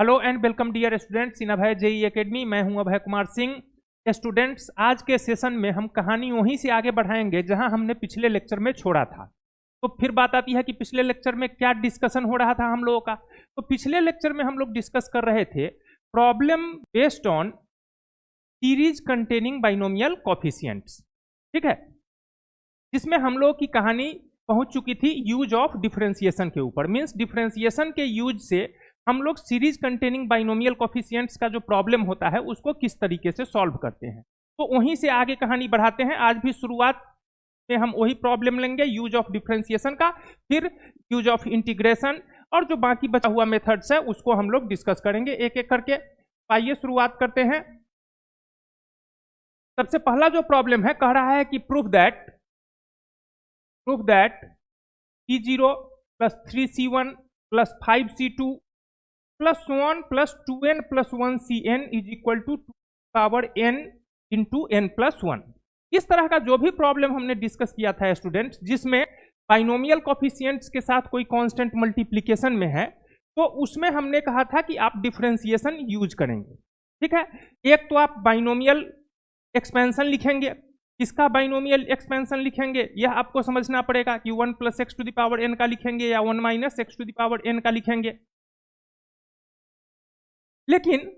Hello and welcome dear students in Abhay JE academy. मैं हूं Abhay Kumar Singh. Students, आज के सेशन में हम कहानी वहीं से आगे बढ़ाएंगे जहां हमने पिछले लेक्चर में छोड़ा था। तो फिर बात आती है कि पिछले लेक्चर में क्या डिस्कशन हो रहा था हम लोगों का। तो पिछले लेक्चर में हम लोग डिस्कस कर रहे थे problem based on series containing binomial coefficients, ठीक है, जिसमें हम लोग की कहानी पहुंच चुकी थी यूज ऑफ डिफरेंशिएशन के ऊपर। मींस डिफरेंशिएशन के यूज से हम लोग सीरीज कंटेनिंग बाइनोमियल कोफिशिएंट्स का जो प्रॉब्लम होता है उसको किस तरीके से सॉल्व करते हैं। तो वहीं से आगे कहानी बढ़ाते हैं। आज भी शुरुआत में हम वही प्रॉब्लम लेंगे, यूज ऑफ डिफरेंशिएशन का, फिर यूज ऑफ इंटीग्रेशन, और जो बाकी बचा हुआ मेथड्स है उसको हम लोग डिस्कस करेंगे एक एक करके। आइए शुरुआत करते हैं। सबसे पहला जो प्रॉब्लम है, कह रहा है कि proof that C0 plus 3C1 plus 5C2 plus 1 plus 2n plus 1Cn is equal to power n into n plus 1। इस तरह का जो भी प्रॉब्लम हमने डिस्कस किया था स्टूडेंट्स, जिसमें बाइनोमियल कोफिशिएंट्स के साथ कोई कांस्टेंट मल्टीप्लिकेशन में है, तो उसमें हमने कहा था कि आप डिफरेंशिएशन यूज करेंगे, ठीक है। एक तो आप बाइनोमियल एक्सपेंशन लिखेंगे। किसका बाइनोमियल एक्सपेंशन लिखेंगे यह आपको समझना पड़ेगा कि 1 plus x to the power n का लिखेंगे या 1 minus x to the power n का लिखेंगे। लेकिन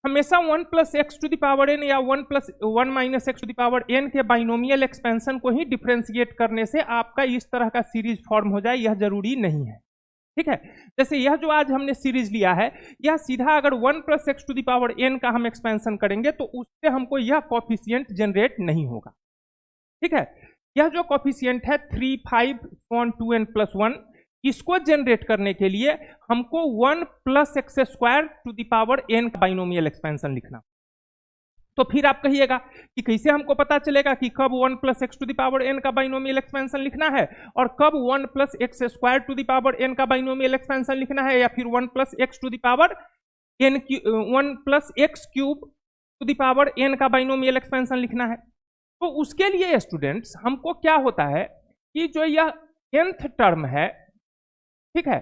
हमेशा 1 plus x to the power n या 1 minus x to the power n के बाइनोमियल एक्सपेंशन को ही डिफरेंशिएट करने से आपका इस तरह का सीरीज फॉर्म हो जाए, यह जरूरी नहीं है, ठीक है। जैसे यह जो आज हमने सीरीज लिया है, यह सीधा अगर 1 plus x to the power n का हम एक्सपेंशन करेंगे तो उससे हमको यह कोफिशिएंट जनरेट नहीं होगा, ठीक है। यह जो कोफिशिएंट है 3, 5, 1, 2n प्लस 1, इसको जनरेट करने के लिए हमको 1 plus x square to the power n का बाइनोमियल एक्सपेंशन लिखना। तो फिर आप कहिएगा कि कैसे हमको पता चलेगा कि कब 1 plus x to the power n का बाइनोमियल एक्सपेंशन लिखना है और कब 1 plus x square to the power n का बाइनोमियल एक्सपेंशन लिखना है, या फिर 1 plus x to the power n 1 plus x cube to the power n का बाइनोमियल एक्सपेंशन लिखना है। तो उसके लिए स्टूडेंट्स हमको क्या होता है कि जो यह nth टर्म है, ठीक है,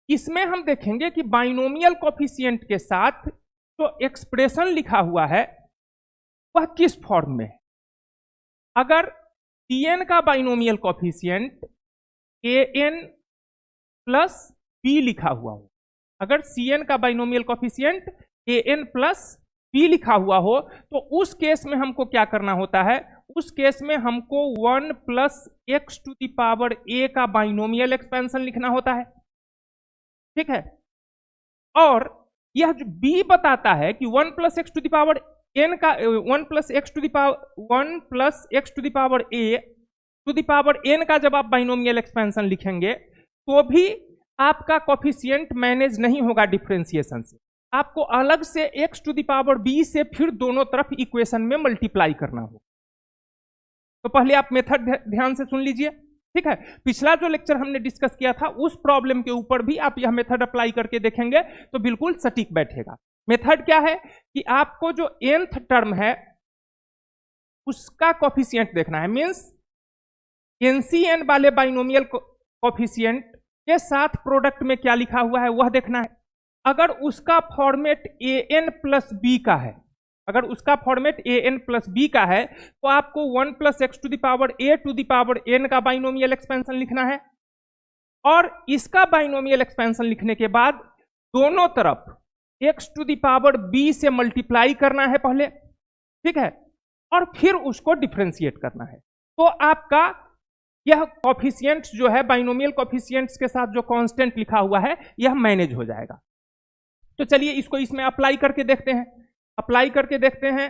इसमें हम देखेंगे कि बाइनोमियल कोफिशिएंट के साथ जो एक्सप्रेशन लिखा हुआ है वह किस फॉर्म में है। अगर Cn का binomial coefficient An plus b लिखा हुआ हो, अगर Cn का binomial coefficient An plus b लिखा हुआ हो, तो उस केस में हमको क्या करना होता है, उस केस में हमको 1 plus x to the power a का बाइनोमियल एक्सपेंशन लिखना होता है, ठीक है। और यह जो b बताता है कि 1 plus x to the power n का 1 plus x to the power a to the power n का जब आप बाइनोमियल एक्सपेंशन लिखेंगे तो भी आपका कोफिशिएंट मैनेज नहीं होगा डिफरेंशिएशन से। आपको अलग से x to the power b से फिर दोनों तरफ इक्वेशन में मल्टीप्लाई करना होगा। तो पहले आप मेथड ध्यान से सुन लीजिए, ठीक है। पिछला जो लेक्चर हमने डिस्कस किया था उस प्रॉब्लम के ऊपर भी आप यह मेथड अप्लाई करके देखेंगे तो बिल्कुल सटीक बैठेगा। मेथड क्या है कि आपको जो nth टर्म है उसका कोफिशिएंट देखना है। मींस NCn वाले बाइनोमियल कोफिशिएंट के साथ प्रोडक्ट में क्या लिखा हुआ है वह देखना है। अगर उसका फॉर्मेट an प्लस b का है, अगर उसका फॉर्मेट an प्लस b का है, तो आपको 1 plus x to the power a to the power n का बाइनोमियल एक्सपेंशन लिखना है। और इसका बाइनोमियल एक्सपेंशन लिखने के बाद दोनों तरफ x to the power b से मल्टीप्लाई करना है पहले, ठीक है, और फिर उसको डिफरेंशिएट करना है। तो आपका यह कोफिशिएंट्स जो है, बाइनोमियल कोफिशिएंट्स के साथ जो कांस्टेंट लिखा हुआ है, यह मैनेज हो जाएगा। तो चलिए इसको इसमें अप्लाई करके देखते हैं। अप्लाई करके देखते हैं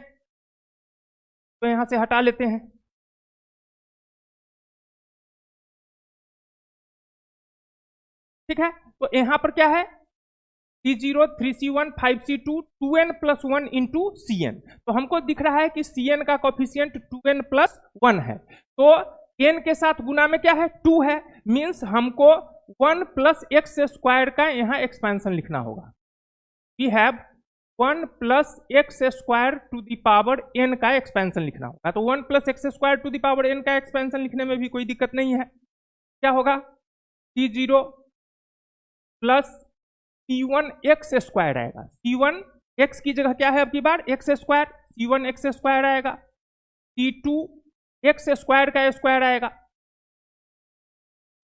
तो यहां से हटा लेते हैं, ठीक है। तो यहां पर क्या है, C0, 3C1, 5C2, 2n plus 1 into Cn। तो हमको दिख रहा है कि Cn का कोफिशिएंट 2n प्लस 1 है, तो n के साथ गुना में क्या है, 2 है। मीन्स हमको 1 प्लस एक्स स्क्वायर का यहां एक्सपेंशन लिखना होगा। We have 1 plus x square to the power n का एक्सपेंशन लिखना होगा। तो 1 plus x square to the power n का एक्सपेंशन लिखने में भी कोई दिक्कत नहीं है। क्या होगा, C0 plus C1 x square आएगा। C1 एक्स की जगह क्या है अब की बार x square, C1 x square आएगा। C2 एक्स स्क्वायर का स्क्वायर आएगा,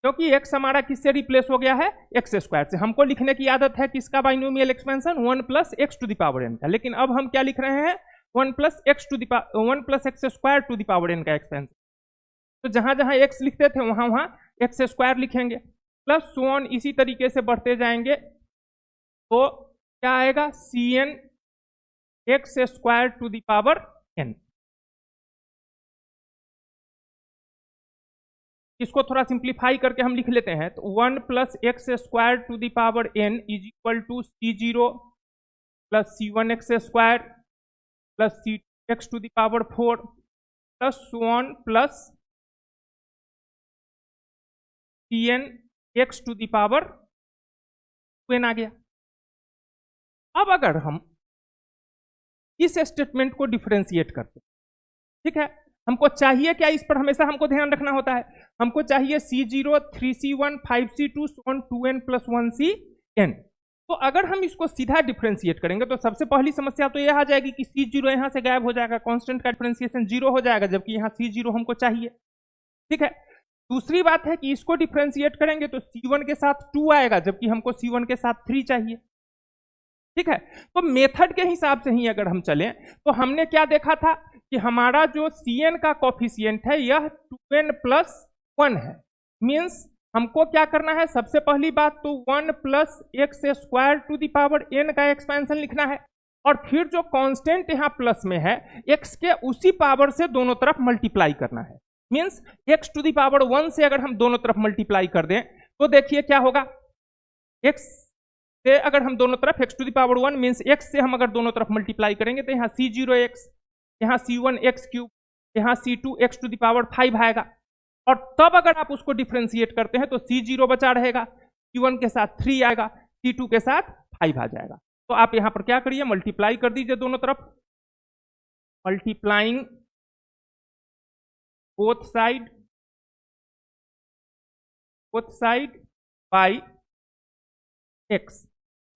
क्योंकि एक्स हमारा किससे रिप्लेस हो गया है, एक्स स्क्वायर से। हमको लिखने की आदत है किसका binomial expansion, 1 plus x to the power n का, लेकिन अब हम क्या लिख रहे हैं, 1 plus x square to the power n का एक्सपेंशन। तो जहां जहां एक्स लिखते थे वहां वहां एक्स स्क्वायर लिखेंगे, प्लस सो ऑन, इसी तरीके से बढ़ते जाएंगे। तो क्या आएगा, Cn x square to the power n। इसको थोड़ा सिंप्लीफाई करके हम लिख लेते हैं, तो 1 plus x square to the power n is equal to C0 plus C1 x square plus C2 x to the power 4 plus so on plus Cn x to the power 2n आ गया। अब अगर हम इस statement को differentiate करते हैं, ठीक है, हमको चाहिए क्या, इस पर हमेशा हमको ध्यान रखना होता है, हमको चाहिए C0 3C1 5C2 2n plus 1Cn। तो अगर हम इसको सीधा डिफरेंशिएट करेंगे तो सबसे पहली समस्या तो यह आ जाएगी कि C0 यहां से गायब हो जाएगा, कांस्टेंट का डिफरेंशिएशन 0 हो जाएगा, जबकि यहाँ C0 हमको चाहिए, ठीक है। दूसरी बात है कि इसको डिफरेंशिएट करेंगे तो C1 के साथ 2 आएगा, जबकि हमको C1 के साथ 3 चाहिए, ठीक है। तो मेथड के हिसाब से ही अगर हम चलें तो हमने क्या देखा था कि हमारा जो Cn का कोफिशिएंट है यह 2n प्लस 1 है। मीन्स हमको क्या करना है, सबसे पहली बात तो 1 plus x square to the power n का एक्सपेंशन लिखना है, और फिर जो कांस्टेंट यहाँ प्लस में है x के उसी पावर से दोनों तरफ मल्टीप्लाई करना है। Means x to the power 1 से अगर हम दोनों तरफ मल्टीप्लाई कर दें तो देखिए क्या होगा, x से अगर हम दोनों तरफ x to the power 1 means x से हम अगर दोनों तरफ मल्टीप्लाई करेंगे तो यहाँ C0x, यहाँ C1 एक्स क्यूब, यहाँ C2 x to the power 5 आएगा, और तब अगर आप उसको डिफरेंशिएट करते हैं तो C0 बचा रहेगा, C1 के साथ 3 आएगा, C2 के साथ 5 आ जाएगा। तो आप यहाँ पर क्या करिए, मल्टीप्लाई कर दीजिए दोनों तरफ, multiplying both side by x,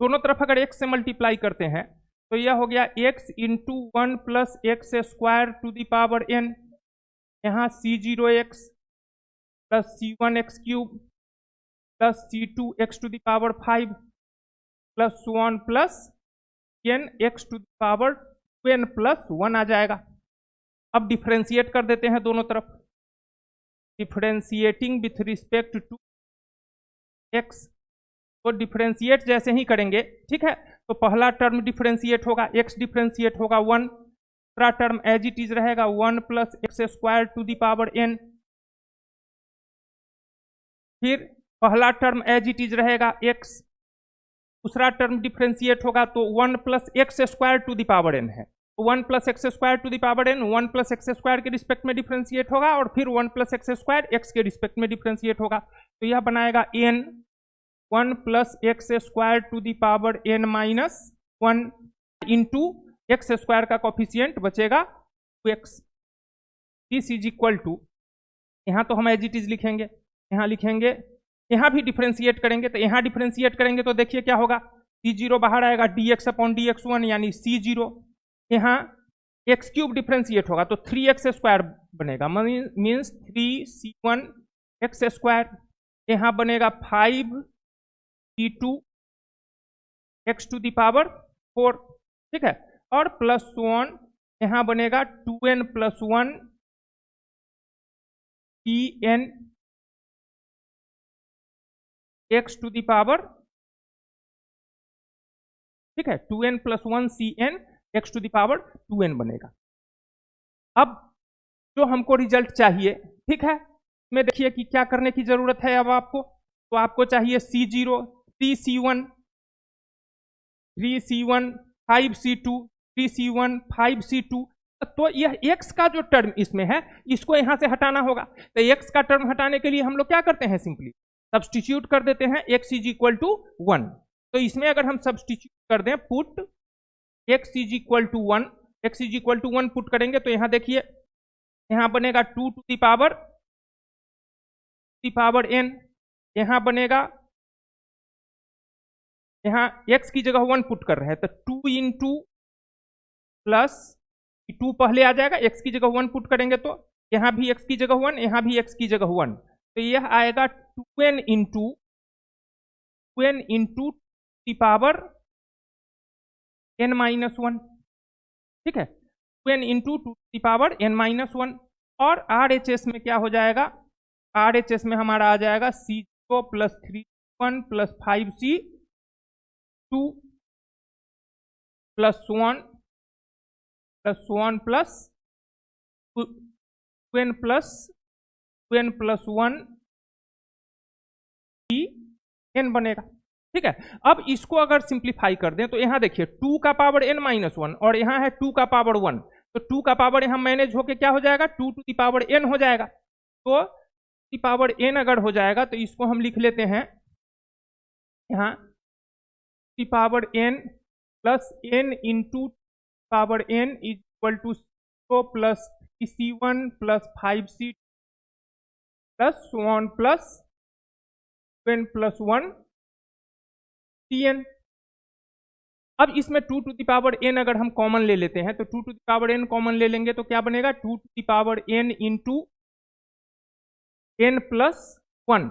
दोनों तरफ अगर x से मल्टीप्लाई करते हैं तो यह हो गया x into 1 plus x square to the power n, यहाँ C0x plus C1 x cube plus C2 x to the power 5 plus so on plus n x to the power 2n plus 1 आ जाएगा। अब differentiate कर देते हैं दोनों तरफ, differentiating with respect to x। तो डिफरेंशिएट जैसे ही करेंगे, ठीक है, तो पहला टर्म डिफरेंशिएट होगा, x डिफरेंशिएट होगा 1, दूसरा टर्म एज इट इज रहेगा 1 plus x square to the power n, फिर पहला टर्म एज इट इज रहेगा x, दूसरा टर्म डिफरेंशिएट होगा तो 1 plus x square to the power n है, तो 1 plus x square to the power n 1 plus x square के respect में डिफरेंशिएट होगा, और फिर 1 प्लस एक्स स्क्वायर x के रिस्पेक्ट में डिफरेंशिएट होगा, तो यह बनाएगा n 1 plus x square to the power n minus 1 into x square का कोफिशिएंट बचेगा 2x। This is equal to, यहाँ तो हम एज इट इज लिखेंगे, यहाँ लिखेंगे, यहाँ भी डिफरेंशिएट करेंगे, तो यहाँ डिफरेंशिएट करेंगे तो देखिए क्या होगा, C0 बाहर आएगा dx अपॉन dx1 यानी C0, यहाँ एक्स क्यूब डिफरेंशिएट होगा तो 3x स्क्वायर बनेगा, मीन्स 3C1 एक्स स्क्वायर, यहाँ बनेगा 5C2 x to the power 4, ठीक है, और प्लस सो ऑन, यहाँ बनेगा 2n plus 1 Cn x to the power, ठीक है, 2n plus 1 Cn x to the power 2n बनेगा। अब जो हमको रिजल्ट चाहिए, ठीक है, में देखिए कि क्या करने की जरूरत है अब आपको, तो आपको चाहिए C0 3C1 5C2 3C1 5C2, तो यह x का जो टर्म इसमें है इसको यहां से हटाना होगा, तो x का टर्म हटाने के लिए हम लोग क्या करते हैं, सिंपली सब्स्टिट्यूट कर देते हैं x इज इक्वल टू 1। तो इसमें अगर हम सब्स्टिट्यूट कर दें, put x is equal to 1, x is equal to 1 put करेंगे तो यहाँ देखिए, यहाँ बनेगा 2 टू द पावर n, यहाँ बनेगा यहाँ x की जगह 1 पुट कर रहे हैं, तो 2 इंटू प्लस 2 पहले आ जाएगा, x की जगह 1 पुट करेंगे तो यहाँ भी x की जगह 1, यहाँ भी x की जगह 1, तो यह आएगा 2n into the power n minus 1, ठीक है, 2n into two the power n minus 1। और RHS में क्या हो जाएगा, RHS में हमारा आ जाएगा C0 plus 3C1 plus 5C2 plus 1 plus 2n plus 1 n बनेगा, ठीक है। अब इसको अगर सिंप्लीफाई कर दें तो यहाँ देखिए 2 का पावर n माइनस 1 और यहाँ है 2 का पावर 1, तो 2 का पावर यहाँ मैनेज होके क्या हो जाएगा, 2 टू दी पावर n हो जाएगा। तो दी पावर n अगर हो जाएगा तो इसको हम लिख लेते हैं यहाँ the power n plus n into power n is equal to 0 plus 3C1 plus 5C plus 1 plus 2n plus 1 Cn। अब इसमें 2 टू दी पावर n अगर हम कॉमन ले लेते हैं तो 2 to the power n common ले लेंगे तो क्या बनेगा, 2 to the power n into n plus 1,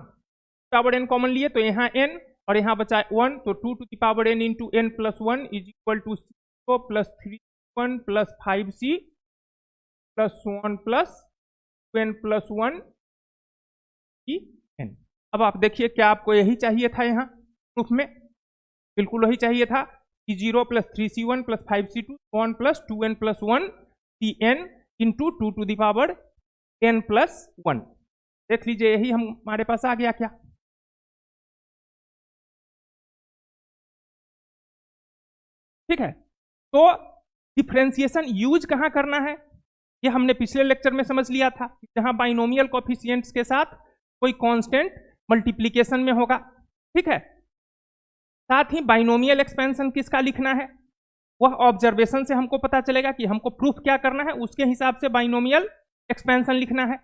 power n common लिए तो यहाँ n और यहाँ बचा 1, तो 2 to the power n into n plus 1 is equal to 0 plus 3C1 plus 5C plus 1 plus 2n plus 1 n। अब आप देखिए क्या आपको यही चाहिए था, यहाँ प्रूफ में बिल्कुल वही चाहिए था कि 0 plus 3C1 plus 5C2 1 plus 2n plus 1 Cn into 2 to the power n plus 1। देख लीजिए यही हमारे पास आ गया क्या, ठीक है। तो डिफरेंशिएशन यूज कहां करना है, ये हमने पिछले लेक्चर में समझ लिया था, जहां बाइनोमियल कोफिशिएंट्स के साथ कोई कांस्टेंट मल्टीप्लिकेशन में होगा, ठीक है। साथ ही बाइनोमियल एक्सपेंशन किसका लिखना है, वह ऑब्जर्वेशन से हमको पता चलेगा कि हमको प्रूफ क्या करना है, उसके हिसाब से बाइनोमियल एक्सपेंशन लिखना है।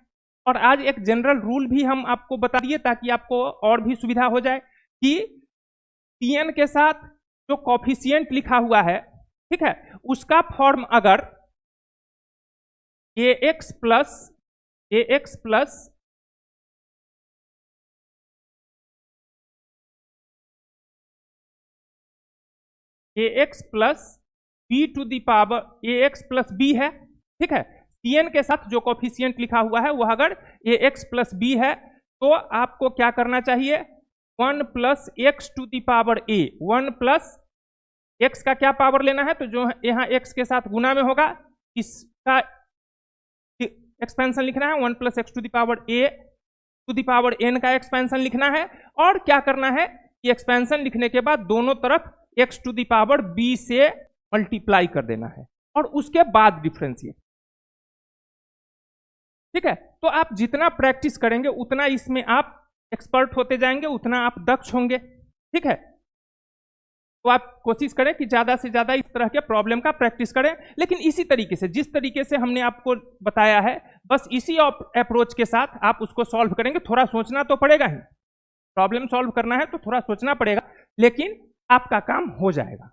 और आज एक जनरल रूल भी हम आपको बता दिए ताकि आपको और भी सुविधा हो जाए कि Cn के साथ जो कोफिशिएंट लिखा हुआ है, ठीक है, उसका फॉर्म अगर ax plus b to the power ax plus b है, ठीक है। Cn के साथ जो कोफिशिएंट लिखा हुआ है वह अगर ax प्लस b है तो आपको क्या करना चाहिए, 1 plus x to the power a, 1 plus x का क्या पावर लेना है, तो जो यहाँ x के साथ गुना में होगा इसका एक्सपेंशन लिखना है, 1 plus x to the power a to the power n का एक्सपेंशन लिखना है। और क्या करना है कि एक्सपेंशन लिखने के बाद दोनों तरफ x to the power b से मल्टीप्लाई कर देना है और उसके बाद डिफरेंशिएट, ठीक है। तो आप जितना प्रैक्टिस करेंगे उतना इसमें आप एक्सपर्ट होते जाएंगे, उतना आप दक्ष होंगे, ठीक है। तो आप कोशिश करें कि ज्यादा से ज्यादा इस तरह के प्रॉब्लम का प्रैक्टिस करें, लेकिन इसी तरीके से जिस तरीके से हमने आपको बताया है बस इसी अप्रोच के साथ आप उसको सॉल्व करेंगे। थोड़ा सोचना तो पड़ेगा ही, प्रॉब्लम सॉल्व करना है तो थोड़ा सोचना पड़ेगा, लेकिन आपका काम हो जाएगा।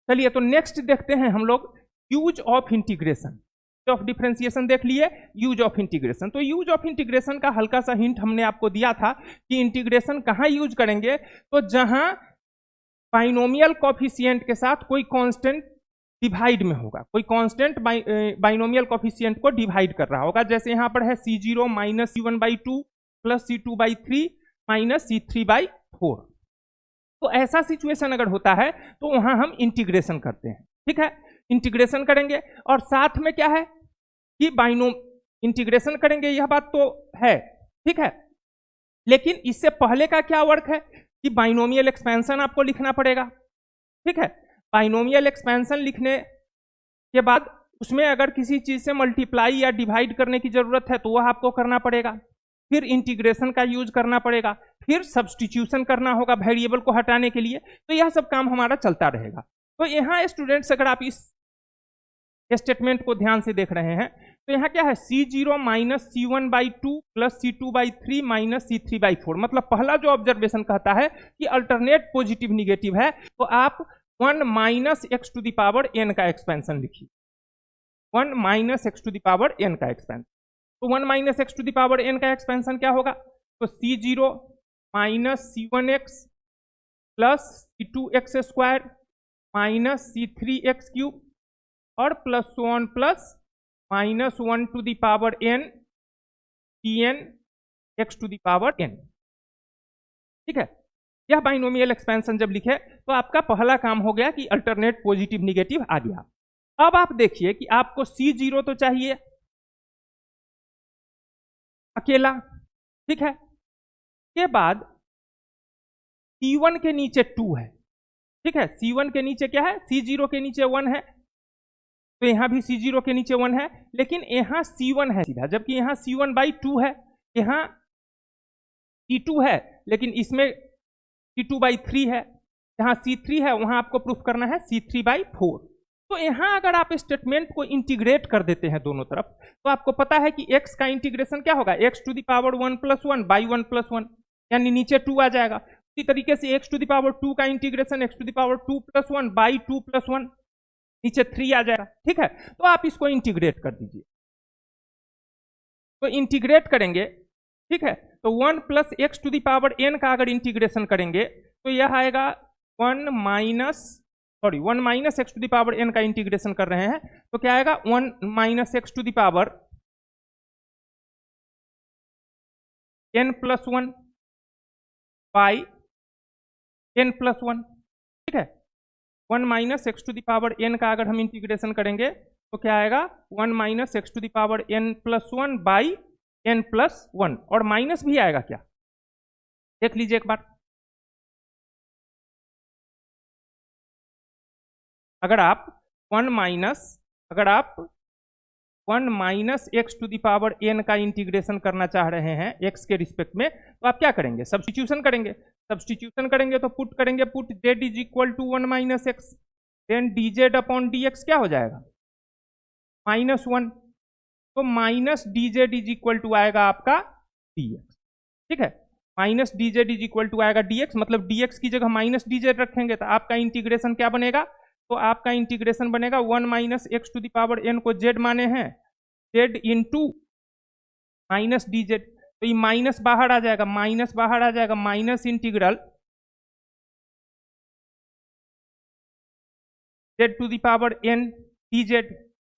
चलिए तो नेक्स्ट देखते हैं हम लोग use of integration. Of differentiation देख लिए, यूज ऑफ इंटीग्रेशन। तो यूज ऑफ इंटीग्रेशन का हल्का सा हिंट हमने आपको दिया था कि इंटीग्रेशन कहां यूज करेंगे, तो जहां बाइनोमियल कोफिशिएंट के साथ कोई कांस्टेंट डिवाइड में होगा, कोई कांस्टेंट बाइनोमियल कोफिशिएंट को डिवाइड कर रहा होगा। जैसे यहां पर है C0 minus C1/2 plus C2/3 minus C3/4। तो ऐसा सिचुएशन अगर होता है तो वहां हम इंटीग्रेशन करते हैं, ठीक है, इंटीग्रेशन करेंगे। और साथ में क्या है कि इंटीग्रेशन करेंगे, यह बात तो है, ठीक है, लेकिन इससे पहले का क्या वर्क है कि बाइनोमियल एक्सपेंशन आपको लिखना पड़ेगा, ठीक है। बाइनोमियल एक्सपेंशन लिखने के बाद उसमें अगर किसी चीज से मल्टीप्लाई या डिवाइड करने की जरूरत है तो वह आपको करना पड़ेगा, फिर इंटीग्रेशन का यूज करना पड़ेगा, फिर सब्स्टिट्यूशन करना होगा वेरिएबल को हटाने के लिए। तो यह सब काम हमारा चलता रहेगा। तो यहाँ स्टूडेंट्स अगर आप इस स्टेटमेंट को ध्यान से देख रहे हैं तो यहाँ क्या है C0 minus C1/2 plus C2/3 minus C3/4, मतलब पहला जो ऑब्जर्वेशन कहता है कि अल्टरनेट पॉजिटिव निगेटिव है तो आप 1 minus x to the power n का एक्सपेंशन लिखिए, 1 minus x to the power n का एक्सपेंशन। तो 1 minus x to the power n का एक्सपेंशन क्या होगा, तो C0 minus C1x plus C2x² minus C3x³ और plus 1 plus minus 1 to the power n Tn x to the power n। ठीक है, यह बाइनोमियल एक्सपेंशन जब लिखे तो आपका पहला काम हो गया कि अल्टरनेट पॉजिटिव निगेटिव आ गया। अब आप देखिए कि आपको C0 तो चाहिए अकेला, ठीक है, के बाद C1 के नीचे 2 है, ठीक है, C1 के नीचे क्या है, C0 के नीचे 1 है, तो यहां भी C0 के नीचे 1 है, लेकिन यहां C1 है सीधा, जबकि यहां C1/2 है, यहां C2 है, लेकिन इसमें C2/3 है, जहां C3 है वहां आपको प्रूफ करना है C3/4। तो यहां अगर आप स्टेटमेंट को इंटीग्रेट कर देते हैं दोनों तरफ तो आपको पता है कि x का इंटीग्रेशन क्या होगा, x to the power 1 + 1 by 1 + 1, यानी नीचे 2 आ जाएगा। इसी तरीके से x टू द पावर 2 का integration x to the power 2 + 1 by 2 + 1, नीचे 3 आ जाएगा। ठीक है, तो आप इसको इंटीग्रेट कर दीजिए, तो इंटीग्रेट करेंगे, ठीक है, तो 1 + x to the power n का अगर इंटीग्रेशन करेंगे तो यह आएगा 1 minus x to the power n का इंटीग्रेशन कर रहे हैं तो क्या आएगा 1 minus x to the power n + 1 by n + 1। ठीक है, 1 minus x to the power n का अगर हम इंटीग्रेशन करेंगे तो क्या आएगा 1 minus x to the power n + 1 by n + 1, और माइनस भी आएगा क्या, देख लीजिए एक बार। अगर आप 1 minus x to the power n का इंटीग्रेशन करना चाह रहे हैं x के रिस्पेक्ट में तो आप क्या करेंगे, सब्स्टिट्यूशन करेंगे। सब्स्टिट्यूशन करेंगे तो पुट करेंगे, put z = 1 minus x, then dz upon dx क्या हो जाएगा -1, तो माइनस dz = आएगा आपका dx। ठीक है, माइनस dz = आएगा dx, मतलब dx की जगह माइनस dz रखेंगे तो आपका इंटीग्रेशन क्या बनेगा, तो आपका इंटीग्रेशन बनेगा 1 minus x to the power n को z माने हैं, z इंटू माइनस dz, तो ये माइनस बाहर आ जाएगा, माइनस बाहर आ जाएगा, minus integral z to the power n dz,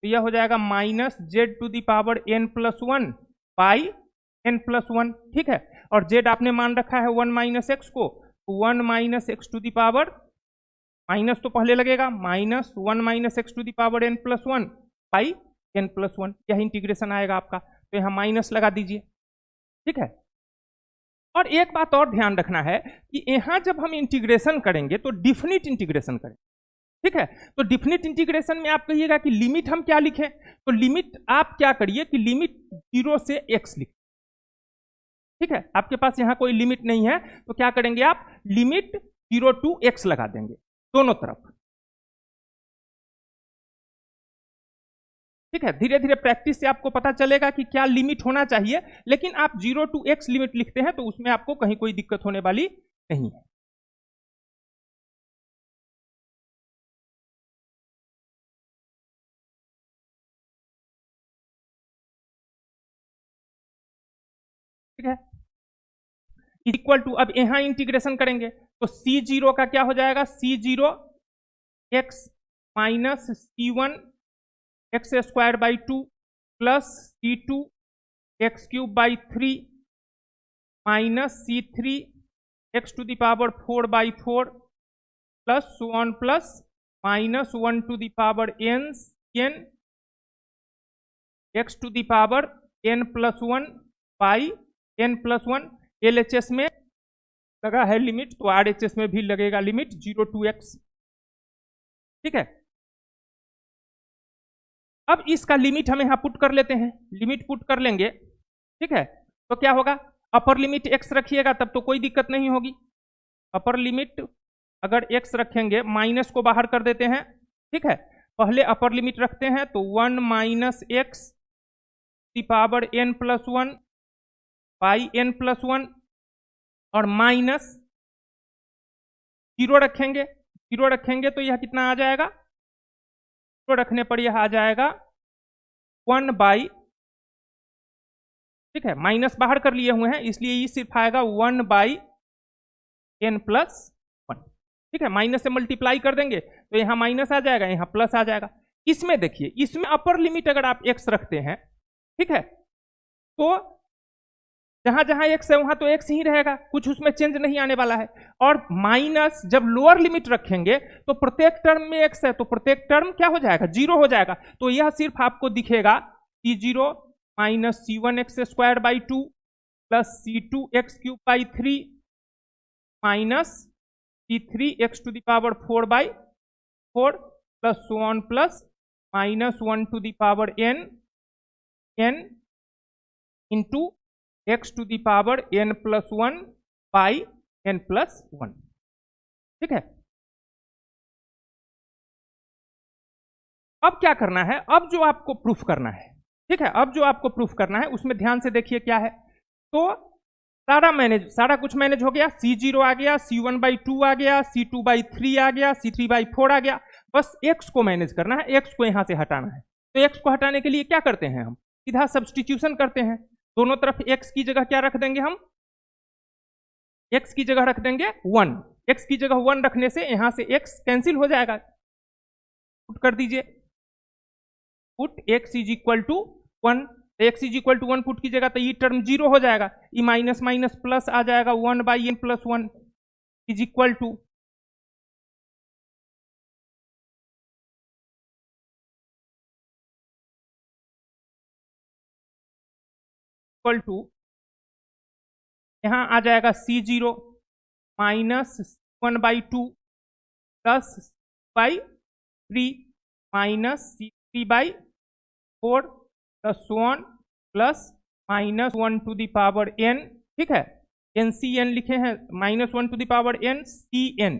तो यह हो जाएगा minus z to the power n + 1 by n + 1। ठीक है, और z आपने मान रखा है 1 माइनस x को, 1 minus x to the power, minus तो पहले लगेगा, minus 1 minus x to the power n + 1 by n + 1, यह इंटीग्रेशन आएगा आपका, तो यहाँ माइनस लगा दीजिए। ठीक है, और एक बात और ध्यान रखना है कि यहाँ जब हम इंटीग्रेशन करेंगे तो डिफिनिट इंटीग्रेशन करें। ठीक है, तो डिफिनिट इंटीग्रेशन में आप कहिएगा कि लिमिट हम क्या लिखें, तो लिमिट आप क्या करिए कि लिमिट 0 से x लिखें। ठीक है, आपके पास यहाँ कोई लिमिट नहीं है तो क्या करेंगे आप, लिमिट 0 to x लगा देंगे दोनों तरफ। ठीक है, धीरे धीरे प्रैक्टिस से आपको पता चलेगा कि क्या लिमिट होना चाहिए, लेकिन आप 0 to x लिमिट लिखते हैं तो उसमें आपको कहीं कोई दिक्कत होने वाली नहीं है। ठीक है, इक्वल टू, अब यहां इंटीग्रेशन करेंगे तो C0 का क्या हो जाएगा, C0 x minus C1 x² / 2 plus C2 x³ / 3 minus C3 x to the power 4/4 plus 1 plus minus 1 to the power n x to the power n + 1 by n + 1। LHS में लगा है limit तो RHS में भी लगेगा limit 0 to x। ठीक है, अब इसका लिमिट हम यहां पुट कर लेते हैं, लिमिट पुट कर लेंगे। ठीक है, तो क्या होगा, अपर लिमिट x रखिएगा तब तो कोई दिक्कत नहीं होगी, अपर लिमिट अगर x रखेंगे, माइनस को बाहर कर देते हैं। ठीक है, पहले अपर लिमिट रखते हैं तो 1 minus x the power n plus 1 by n plus 1 और माइनस 0 रखेंगे। 0 रखेंगे तो यह कितना आ जाएगा, 0 रखने पर यह आ जाएगा 1 बाई, ठीक है, माइनस बाहर कर लिए हुए हैं इसलिए ये सिर्फ आएगा 1 बाई n प्लस 1, ठीक है। माइनस से मल्टीप्लाई कर देंगे तो यहाँ माइनस आ जाएगा, यहाँ प्लस आ जाएगा। इसमें देखिए, इसमें अपर लिमिट अगर आप x रखते हैं, ठीक है, तो जहां जहां x है वहां तो x ही रहेगा, कुछ उसमें चेंज नहीं आने वाला है। और माइनस जब लोअर लिमिट रखेंगे तो प्रत्येक टर्म में x है तो प्रत्येक टर्म क्या हो जाएगा, 0 हो जाएगा। तो यह सिर्फ आपको दिखेगा c0 minus c1x square by 2 plus c2x cube by 3 minus c3x to the power 4 by 4 plus so on plus minus 1 to the power n into x to the power n plus 1 by n plus 1, ठीक है। अब क्या करना है, अब जो आपको proof करना है, ठीक है, अब जो आपको प्रूफ करना है उसमें ध्यान से देखिए क्या है। तो सारा कुछ मैनेज हो गया, c0 आ गया, c1 बाई 2 आ गया, c2 बाई 3 आ गया, c3 बाई 4 आ गया। बस x को मैनेज करना है, x को यहां से हटाना है। तो x को हटाने के लिए क्या करते हैं, हम सीधा सब्स्टिट्यूशन करते हैं। दोनों तरफ x की जगह क्या रख देंगे, हम x की जगह रख देंगे 1। x की जगह 1 रखने से यहां से x कैंसिल हो जाएगा। पुट कर दीजिए, put x is equal to 1, x is equal to 1 put कीजिएगा तो ये टर्म 0 हो जाएगा, ये माइनस माइनस प्लस आ जाएगा 1 by n plus 1 is equal to यहां आ जाएगा c0 minus 1 by 2 plus by 3 minus c3 by 4 plus so on plus minus 1 to the power n, ठीक है, NCN लिखे हैं, minus 1 to the power n CN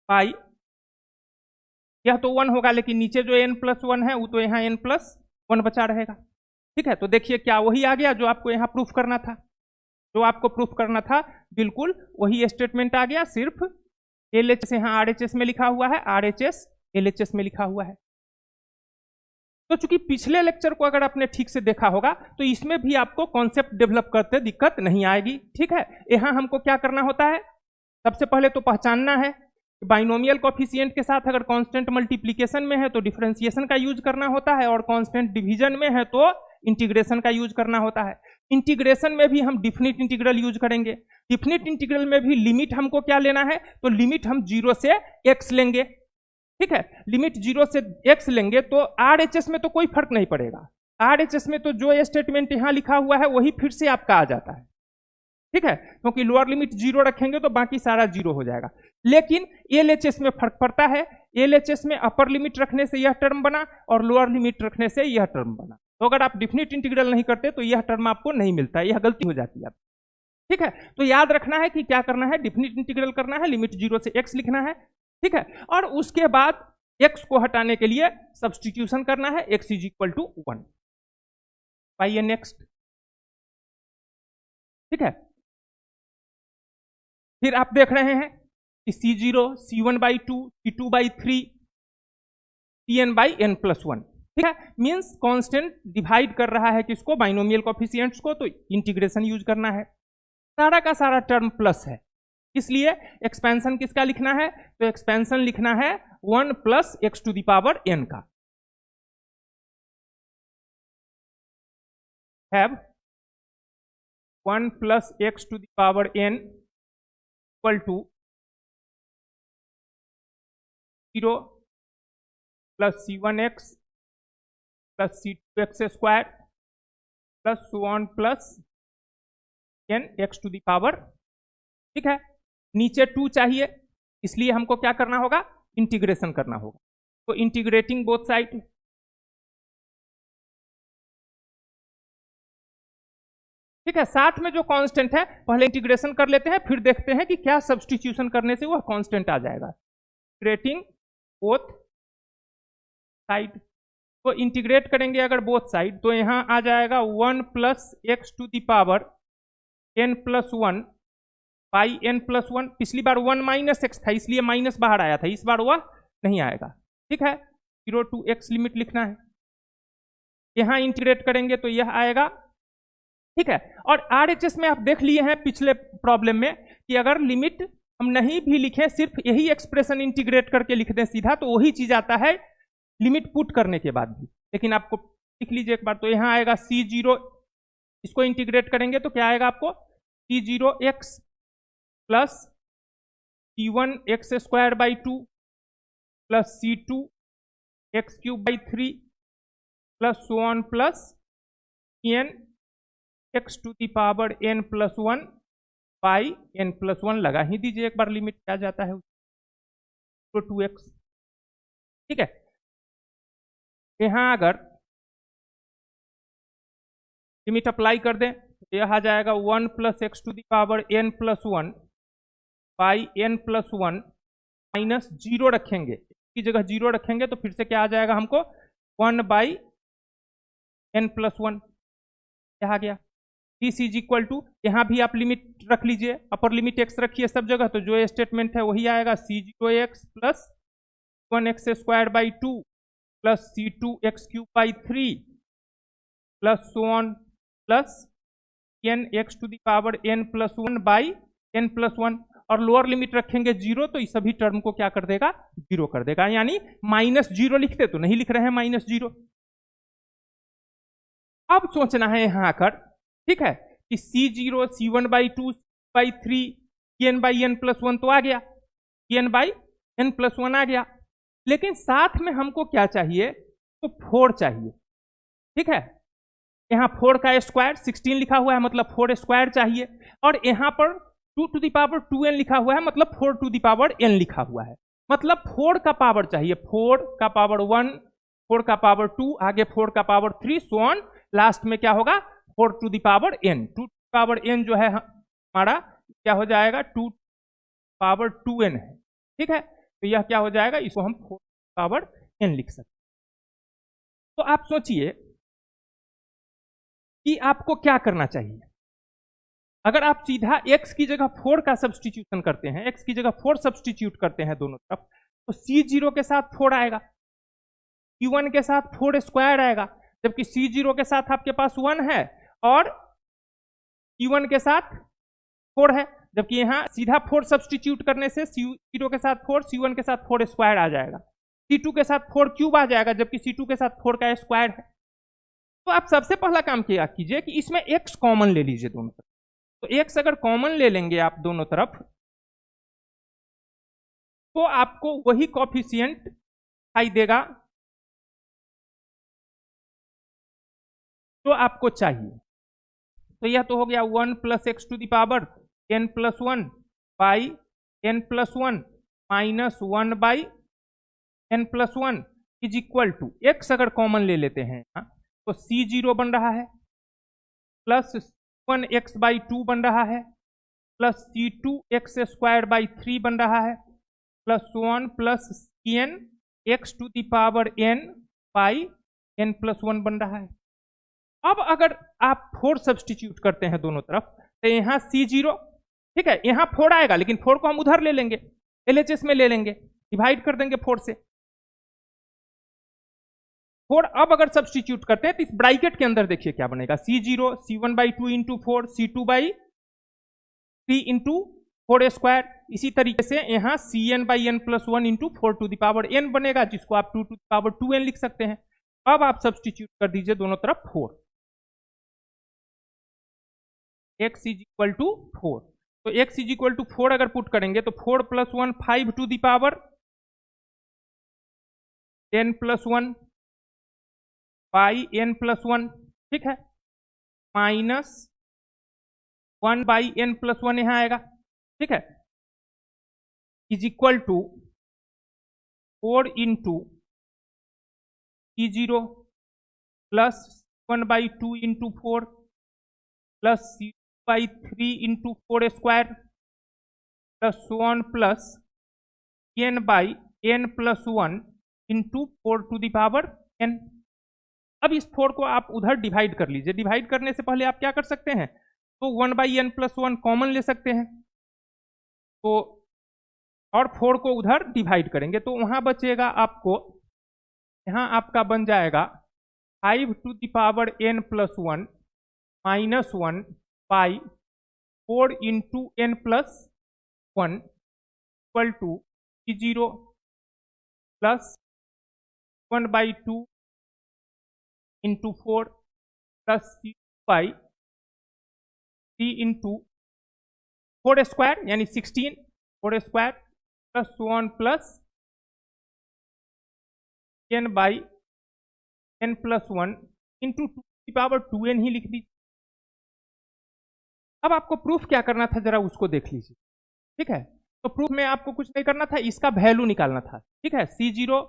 by, यह तो 1 होगा लेकिन नीचे जो n प्लस 1 है वो तो यहाँ n प्लस 1 बचा रहेगा, ठीक है। तो देखिए क्या वही आ गया जो आपको यहाँ प्रूफ करना था, जो आपको प्रूफ करना था बिल्कुल वही स्टेटमेंट आ गया, सिर्फ LHS यहाँ RHS में लिखा हुआ है, RHS LHS में लिखा हुआ है। तो चूंकि पिछले लेक्चर को अगर आपने ठीक से देखा होगा तो इसमें भी आपको कॉन्सेप्ट डेवलप करते दिक्कत नहीं आएगी, ठीक है। यहाँ हमको क्या करना होता है, सबसे पहले तो पहचानना है बाइनोमियल कोफिशिएंट के साथ अगर कांस्टेंट मल्टीप्लिकेशन में है तो डिफरेंशिएशन का यूज करना होता है, और कांस्टेंट डिवीजन में है तो इंटीग्रेशन का यूज करना होता है। इंटीग्रेशन में भी हम डिफिनिट इंटीग्रल यूज करेंगे। डिफिनिट इंटीग्रल में भी लिमिट हमको क्या लेना है, तो लिमिट हम 0 से x लेंगे, ठीक है। लिमिट 0 से x लेंगे तो RHS में तो कोई फर्क नहीं पड़ेगा, RHS में तो जो स्टेटमेंट यहाँ लिखा हुआ है वही फिर से आपका आ जाता है, ठीक है, क्योंकि लोअर लिमिट 0 रखेंगे तो बाकी सारा 0 हो जाएगा। लेकिन LHS में फर्क पड़ता है, LHS में अपर लिमिट रखने से यह टर्म बना और लोअर लिमिट रखने से यह टर्म बना। तो अगर आप डिफिनिट इंटीग्रल नहीं करते तो यह टर्म आपको नहीं मिलता, यह गलती हो जाती है, ठीक है। तो याद रखना है कि क्या करना है, डिफिनिट इंटीग्रल करना है, लिमिट 0 से x लिखना है, ठीक है, और उसके बाद x को हटाने के लिए सब्स्टिट्यूशन करना है, x इज इक्वल टू 1 पाइए नेक्स्ट, ठीक है। फिर आप देख रहे हैं कि c0 c1 by 2 c2 by 3 cn by n plus 1, ठीक है, मीन्स कांस्टेंट डिवाइड कर रहा है किसको, बाइनोमियल कोफिशिएंट्स को, तो इंटीग्रेशन यूज करना है। सारा का सारा टर्म प्लस है, इसलिए एक्सपेंशन किसका लिखना है, तो एक्सपेंशन लिखना है 1 plus x to the power n का। Have 1 plus x to the power n equal to 0 plus c1x plus c2x square plus so on plus n x to the power, ठीक है। नीचे 2 चाहिए इसलिए हमको क्या करना होगा, इंटीग्रेशन करना होगा। तो इंटीग्रेटिंग बोथ साइड, ठीक है, साथ में जो कांस्टेंट है पहले इंटीग्रेशन कर लेते हैं, फिर देखते हैं कि क्या सब्स्टिट्यूशन करने से वह कांस्टेंट आ जाएगा। इंटीग्रेटिंग बोथ साइड, तो इंटीग्रेट करेंगे अगर बोथ साइड तो यहां आ जाएगा 1 plus x to the power n plus 1 by n plus 1। पिछली बार 1 माइनस एक्स था इसलिए माइनस बाहर आया था, इस बार वह नहीं आएगा। ठीक है, 0 टू x लिमिट लिखना है, यहां इंटीग्रेट करेंगे तो यह आएगा। ठीक है, और RHS में आप देख लिए हैं पिछले प्रॉब्लम में कि अगर लिमिट हम नहीं भी लिखें, सिर्फ यही एक्सप्रेशन इंटीग्रेट करके लिख दें सीधा, तो वही चीज आता है लिमिट पुट करने के बाद भी। लेकिन आपको लिख लीजिए एक बार, तो यहां आएगा C0, इसको इंटीग्रेट करेंगे तो क्या आएगा आपको, C0x plus C1 x square by 2 plus C2 x cube by 3 plus so on plus n x to the power n plus 1 by n plus 1 लगा ही दीजिए एक बार, लिमिट क्या जाता है तो 2x। ठीक है, यहां अगर लिमिट अप्लाई कर दें तो यह आ जाएगा 1 plus x to the power n plus 1 by n plus 1 minus 0 रखेंगे, की जगह 0 रखेंगे तो फिर से क्या आ जाएगा हमको 1 बाई n प्लस 1, क्या आ गया। दिस इज इक्वल टू, यहां भी आप लिमिट रख लीजिए, अपर लिमिट x रखिए सब जगह, तो जो स्टेटमेंट है वही आएगा C0x plus 1x square by 2 plus C2x cube by 3 plus so on plus n x to the power n plus 1 by n plus 1, और लोअर लिमिट रखेंगे 0 तो इस सभी टर्म को क्या कर देगा, 0 कर देगा, यानी माइनस 0 लिखते तो नहीं लिख रहे हैं माइनस 0। अब सोचना है यहां आकर, ठीक है, कि C0 C1 by 2 by 3 n by n plus 1 तो आ गया, n बाई n प्लस 1 आ गया, लेकिन साथ में हमको क्या चाहिए, तो 4 चाहिए। ठीक है, यहां 4 का स्क्वायर 16 लिखा हुआ है, मतलब 4 स्क्वायर चाहिए, और यहां पर 2 टू दी पावर 2n लिखा हुआ है, मतलब 4 टू दी पावर n लिखा हुआ है, मतलब 4 का पावर चाहिए, 4 का पावर 1, 4 का पावर 2, आगे 4 का पावर 3, सो ऑन, लास्ट में क्या होगा 4 to the power n। 2 to the power n जो है हमारा क्या हो जाएगा, 2 पावर 2n है। ठीक है, तो यह क्या हो जाएगा, इसको हम 4 पावर n लिख सकते। तो आप सोचिए कि आपको क्या करना चाहिए। अगर आप सीधा x की जगह 4 का सब्स्टिट्यूशन करते हैं, x की जगह 4 सब्स्टिट्यूट करते हैं दोनों तरफ, तो C0 के साथ 4 आएगा, C1 के साथ 4 स्क्वायर आएगा, जबकि C0 के साथ आपके पास 1 है और C1 के साथ 4 है, जबकि यहां सीधा 4 सब्स्टिट्यूट करने से C0 के साथ 4, C1 के साथ 4 स्क्वायर आ जाएगा, C2 के साथ 4 क्यूब आ जाएगा, जबकि C2 के साथ 4 का स्क्वायर है। तो आप सबसे पहला काम क्या कीजिए कि इसमें x कॉमन ले लीजिए दोनों तरफ। तो x अगर कॉमन ले लेंगे आप दोनों तरफ, तो आपको वही कॉफिशिएंट दिखाई देगा जो आपको चाहिए। तो यह तो हो गया 1 plus x to the power n plus 1 by n plus 1 minus 1 by n plus 1 is equal to, x अगर कॉमन ले लेते हैं तो C0 बन रहा है, प्लस 1x बाई 2 बन रहा है, plus C2 x square by 3 बन रहा है, plus 1 plus n x to the power n by n plus 1 बन रहा है। अब अगर आप 4 सब्स्टिट्यूट करते हैं दोनों तरफ, तो यहां C0, ठीक है, यहां 4 आएगा, लेकिन 4 को हम उधर ले लेंगे, LHS में ले लेंगे, डिवाइड कर देंगे 4 से। 4 अब अगर सब्स्टिट्यूट करते हैं तो इस ब्रैकेट के अंदर देखिए क्या बनेगा, C0 C1 by 2 into 4, C2 by 3 into 4 square. इसी तरीके से यहां Cn by n plus 1 into 4 to the power n बनेगा, जिसको आप 2 टू द पावर 2n लिख सकते हैं। अब आप सब्स्टिट्यूट कर दीजिए दोनों तरफ 4, x इज इक्वल टू 4, तो x इज इक्वल टू 4 अगर पुट करेंगे तो 4 plus 1 5 to the power n plus 1 by n plus 1, ठीक है, माइनस 1 बाई n प्लस 1 यहां आएगा, ठीक है, is equal to 4 into C0 plus 1 by 2 into 4 plus C2/3 into 4 square plus so on plus n/n+1 into 4 to the power n। अब इस 4 को आप उधर डिवाइड कर लीजिए। डिवाइड करने से पहले आप क्या कर सकते हैं, तो 1/n+1 कॉमन ले सकते हैं, तो और 4 को उधर डिवाइड करेंगे तो वहां बचेगा आपको, यहां आपका बन जाएगा 5 to the power n+1 -1 by 4 into n+1 equal to C0 plus 1/2 into 4 plus C/3 into 4 square यानी 16 4 square plus so on plus n/n+1 into 2 की पावर 2n ही लिख दीजिए। अब आपको प्रूफ क्या करना था, जरा उसको देख लीजिए। ठीक है, तो प्रूफ में आपको कुछ नहीं करना था, इसका वैल्यू निकालना था। ठीक है, C0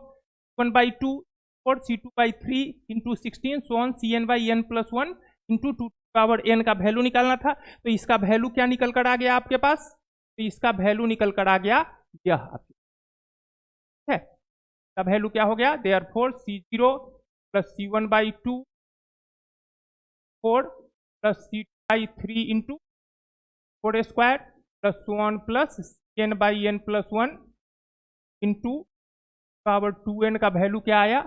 1/2 और C2/3 into 16 so on Cn/n+1 into 2 power n का वैल्यू निकालना था। तो इसका वैल्यू क्या निकल कर आ गया आपके पास, तो इसका वैल्यू निकल कर आ गया यह आपके, ठीक है, इसका वैल्यू क्या हो गया, therefore C0 plus C1/2 4 plus C2/3 into 4 square plus so on plus n/n+1 into power 2n का वैल्यू क्या आया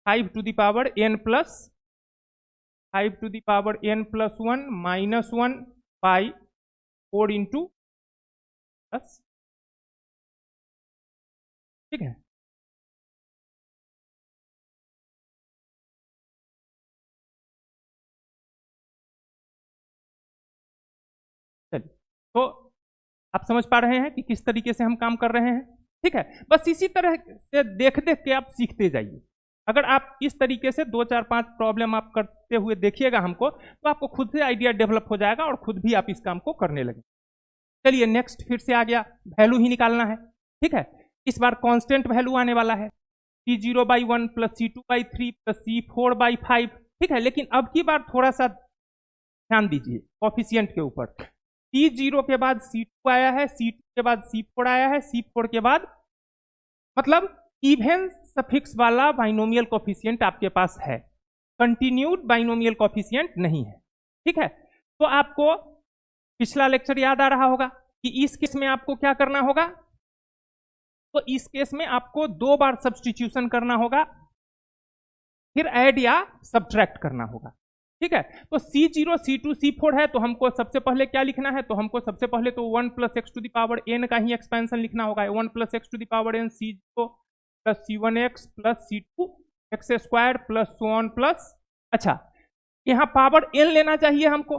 5 to the power n+1 -1 by 4 into plus. ठीक है, चलिए, तो आप समझ पा रहे हैं कि किस तरीके से हम काम कर रहे हैं। ठीक है, बस इसी तरह से देख देख के आप सीखते जाइए। अगर आप इस तरीके से 2 4 5 प्रॉब्लम आप करते हुए देखिएगा हमको, तो आपको खुद से आइडिया डेवलप हो जाएगा और खुद भी आप इस काम को करने लगे। चलिए नेक्स्ट फिर से आ गया, वैल्यू ही निकालना है। ठीक है, इस बार कांस्टेंट वैल्यू आने वाला है C0/1 plus C2/3 plus C4/5। ठीक है, लेकिन अब की बार थोड़ा सा ध्यान दीजिए कोफिशिएंट के ऊपर। C0 के बाद C2 आया है, C2 के बाद C4 आया है, C4 के बाद मतलब इवन सफिक्स वाला बाइनोमियल कोफिशिएंट आपके पास है, कंटिन्यूड बाइनोमियल कोफिशिएंट नहीं है। ठीक है, तो आपको पिछला लेक्चर याद आ रहा होगा कि इस केस में आपको क्या करना होगा, तो इस केस में आपको 2 बार सब्स्टिट्यूशन करना होगा, फिर ऐड या सब्ट्रैक्ट करना होगा। ठीक है, तो C0 C2 C4 है, तो हमको सबसे पहले क्या लिखना है, तो हमको सबसे पहले तो 1 plus x to the power n का ही एक्सपेंशन लिखना होगा। 1 plus x to the power n C0 plus C1x plus C2 x square plus so on plus, अच्छा यहाँ पावर n लेना चाहिए हमको,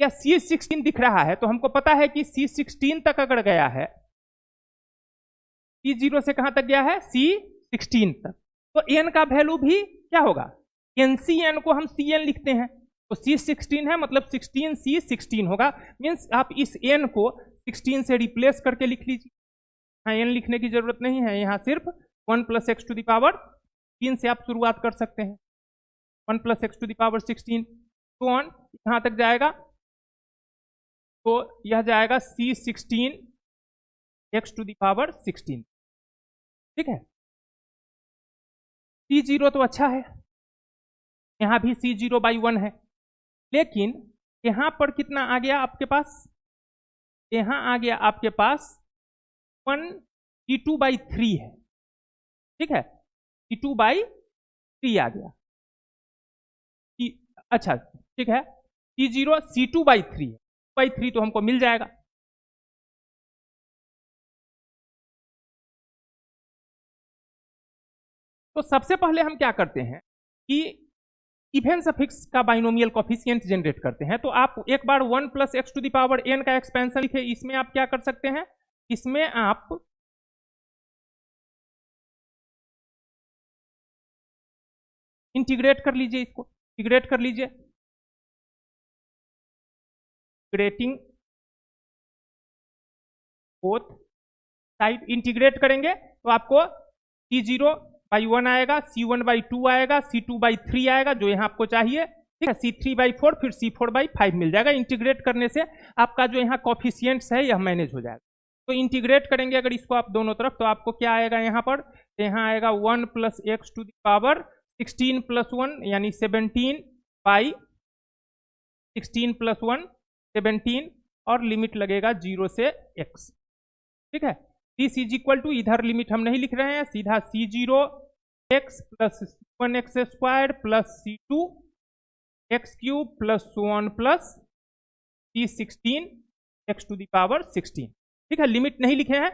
या C16 दिख रहा है, तो हमको पता है कि C16 तक अगर गया है, C0 से कहां तक गया है C16 तक, तो n का वैल्यू भी क्या होगा, NCN को हम CN लिखते हैं, तो C16 है मतलब 16C16 होगा। मीन्स आप इस n को 16 से रिप्लेस करके लिख लीजिए। हाँ, n लिखने की जरूरत नहीं है, यहाँ सिर्फ 1 plus x to the power 3 से आप शुरुआत कर सकते हैं। 1 plus x to the power 16 तो ऑन कहाँ तक जाएगा, तो यह जाएगा C16 x to the power 16। ठीक है, C0 तो अच्छा है, यहाँ भी C0/1 है, लेकिन यहाँ पर कितना आ गया आपके पास, यहाँ आ गया आपके पास 1 C2/3 है। ठीक है, C2/3 आ गया, अच्छा ठीक है, C0 C2/3 है, 2/3 तो हमको मिल जाएगा। तो सबसे पहले हम क्या करते हैं कि इवन सफिक्स का बाइनोमियल कोफिशिएंट जनरेट करते हैं। तो आप एक बार 1 plus x to the power n का एक्सपेंशन लिखे, इसमें आप क्या कर सकते हैं, इसमें आप इंटीग्रेट कर लीजिए, इसको इंटीग्रेट कर लीजिए, इंटीग्रेटिंग बोथ साइड इंटीग्रेट करेंगे तो आपको C0/1 आएगा, C1/2 आएगा, C2/3 आएगा, जो यहाँ आपको चाहिए, ठीक है, C3/4 फिर C4/5 मिल जाएगा। इंटीग्रेट करने से आपका जो यहाँ कॉफिशियंट्स है यह मैनेज हो जाएगा। तो इंटीग्रेट करेंगे अगर इसको आप दोनों तरफ, तो आपको क्या आएगा यहाँ पर, तो यहाँ आएगा 1 + x टू द पावर 16 + 1 यानी 17/16 + 1 17, और लिमिट लगेगा 0 से x। ठीक है, दिस इज इक्वल टू, इधर लिमिट हम नहीं लिख रहे हैं, सीधा C0x + 1x² + C2x³ + so on + C16x to the power 16। ठीक है, लिमिट नहीं लिखे हैं,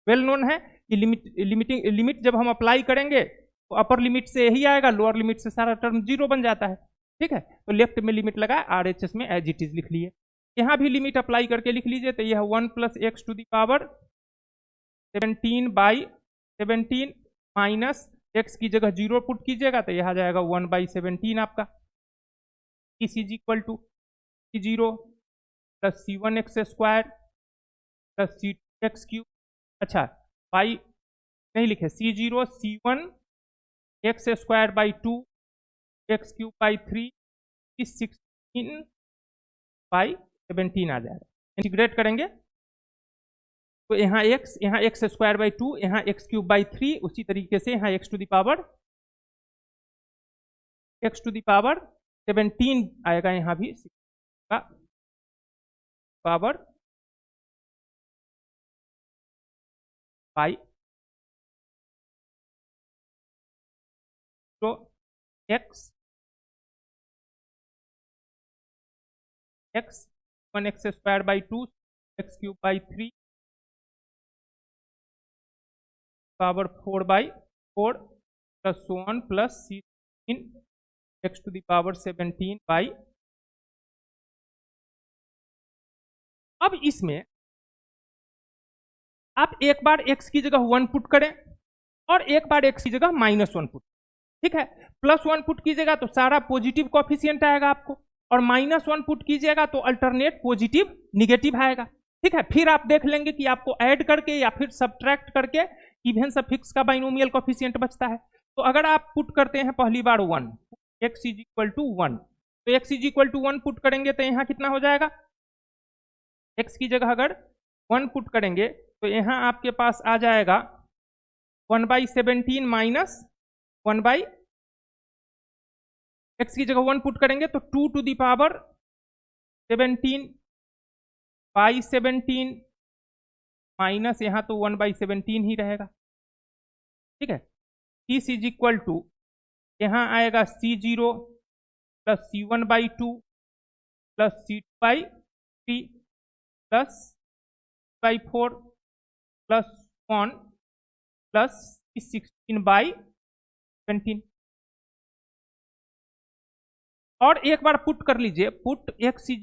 वेल नोन है कि लिमिट जब हम अप्लाई करेंगे तो अपर लिमिट से यही आएगा, लोअर लिमिट से सारा टर्म 0 बन जाता है। ठीक है, तो लेफ्ट में लिमिट लगा, RHS में एज इट इज लिख लिए। यहाँ भी लिमिट अप्लाई करके लिख लीजिए, तो यह 1 + x to the power 17/17 minus x की जगह 0 पुट कीजिएगा तो यह आ जाएगा 1/17 आपका। इस is equal to C0 + C1x² + C2x³। अच्छा, बाई नहीं लिखे, C0 C1 x² 2 x³ 3 16/17 आ जाएगा। इंटीग्रेट करेंगे तो यहाँ x² 2, यहाँ x³ 3, उसी तरीके से यहाँ x टू द पावर 17 आएगा, यहाँ भी का पावर 5। तो x 1x² 2 x³ 3 power 4/4 + so on + C16x to the power 17/। अब इसमें आप एक बार x की जगह 1 पुट करें और एक बार x की जगह -1 पुट। ठीक है, +1 पुट कीजिएगा तो सारा पॉजिटिव कोफिशिएंट आएगा आपको, और -1 पुट कीजिएगा तो अल्टरनेट पॉजिटिव निगेटिव आएगा। ठीक है, फिर आप देख लेंगे कि आपको ऐड करके या फिर सब्ट्रैक्ट करके इवन सफिक्स का बाइनोमियल कोफिशिएंट बचता है। तो अगर आप पुट करते हैं पहली बार 1, x = 1, तो x = 1 पुट करेंगे तो यहाँ कितना हो जाएगा, x की जगह अगर 1 पुट करेंगे तो यहाँ आपके पास आ जाएगा 1/17 माइनस 1 x की जगह 1 पुट करेंगे तो 2 टू द पावर 17/17 माइनस यहाँ तो 1/17 ही रहेगा। ठीक है, दिस इज इक्वल टू, यहाँ आएगा C0 + C1/2 + C2/3 + 4 + 1 + 16/17। और एक बार पुट कर लीजिए, पुट x =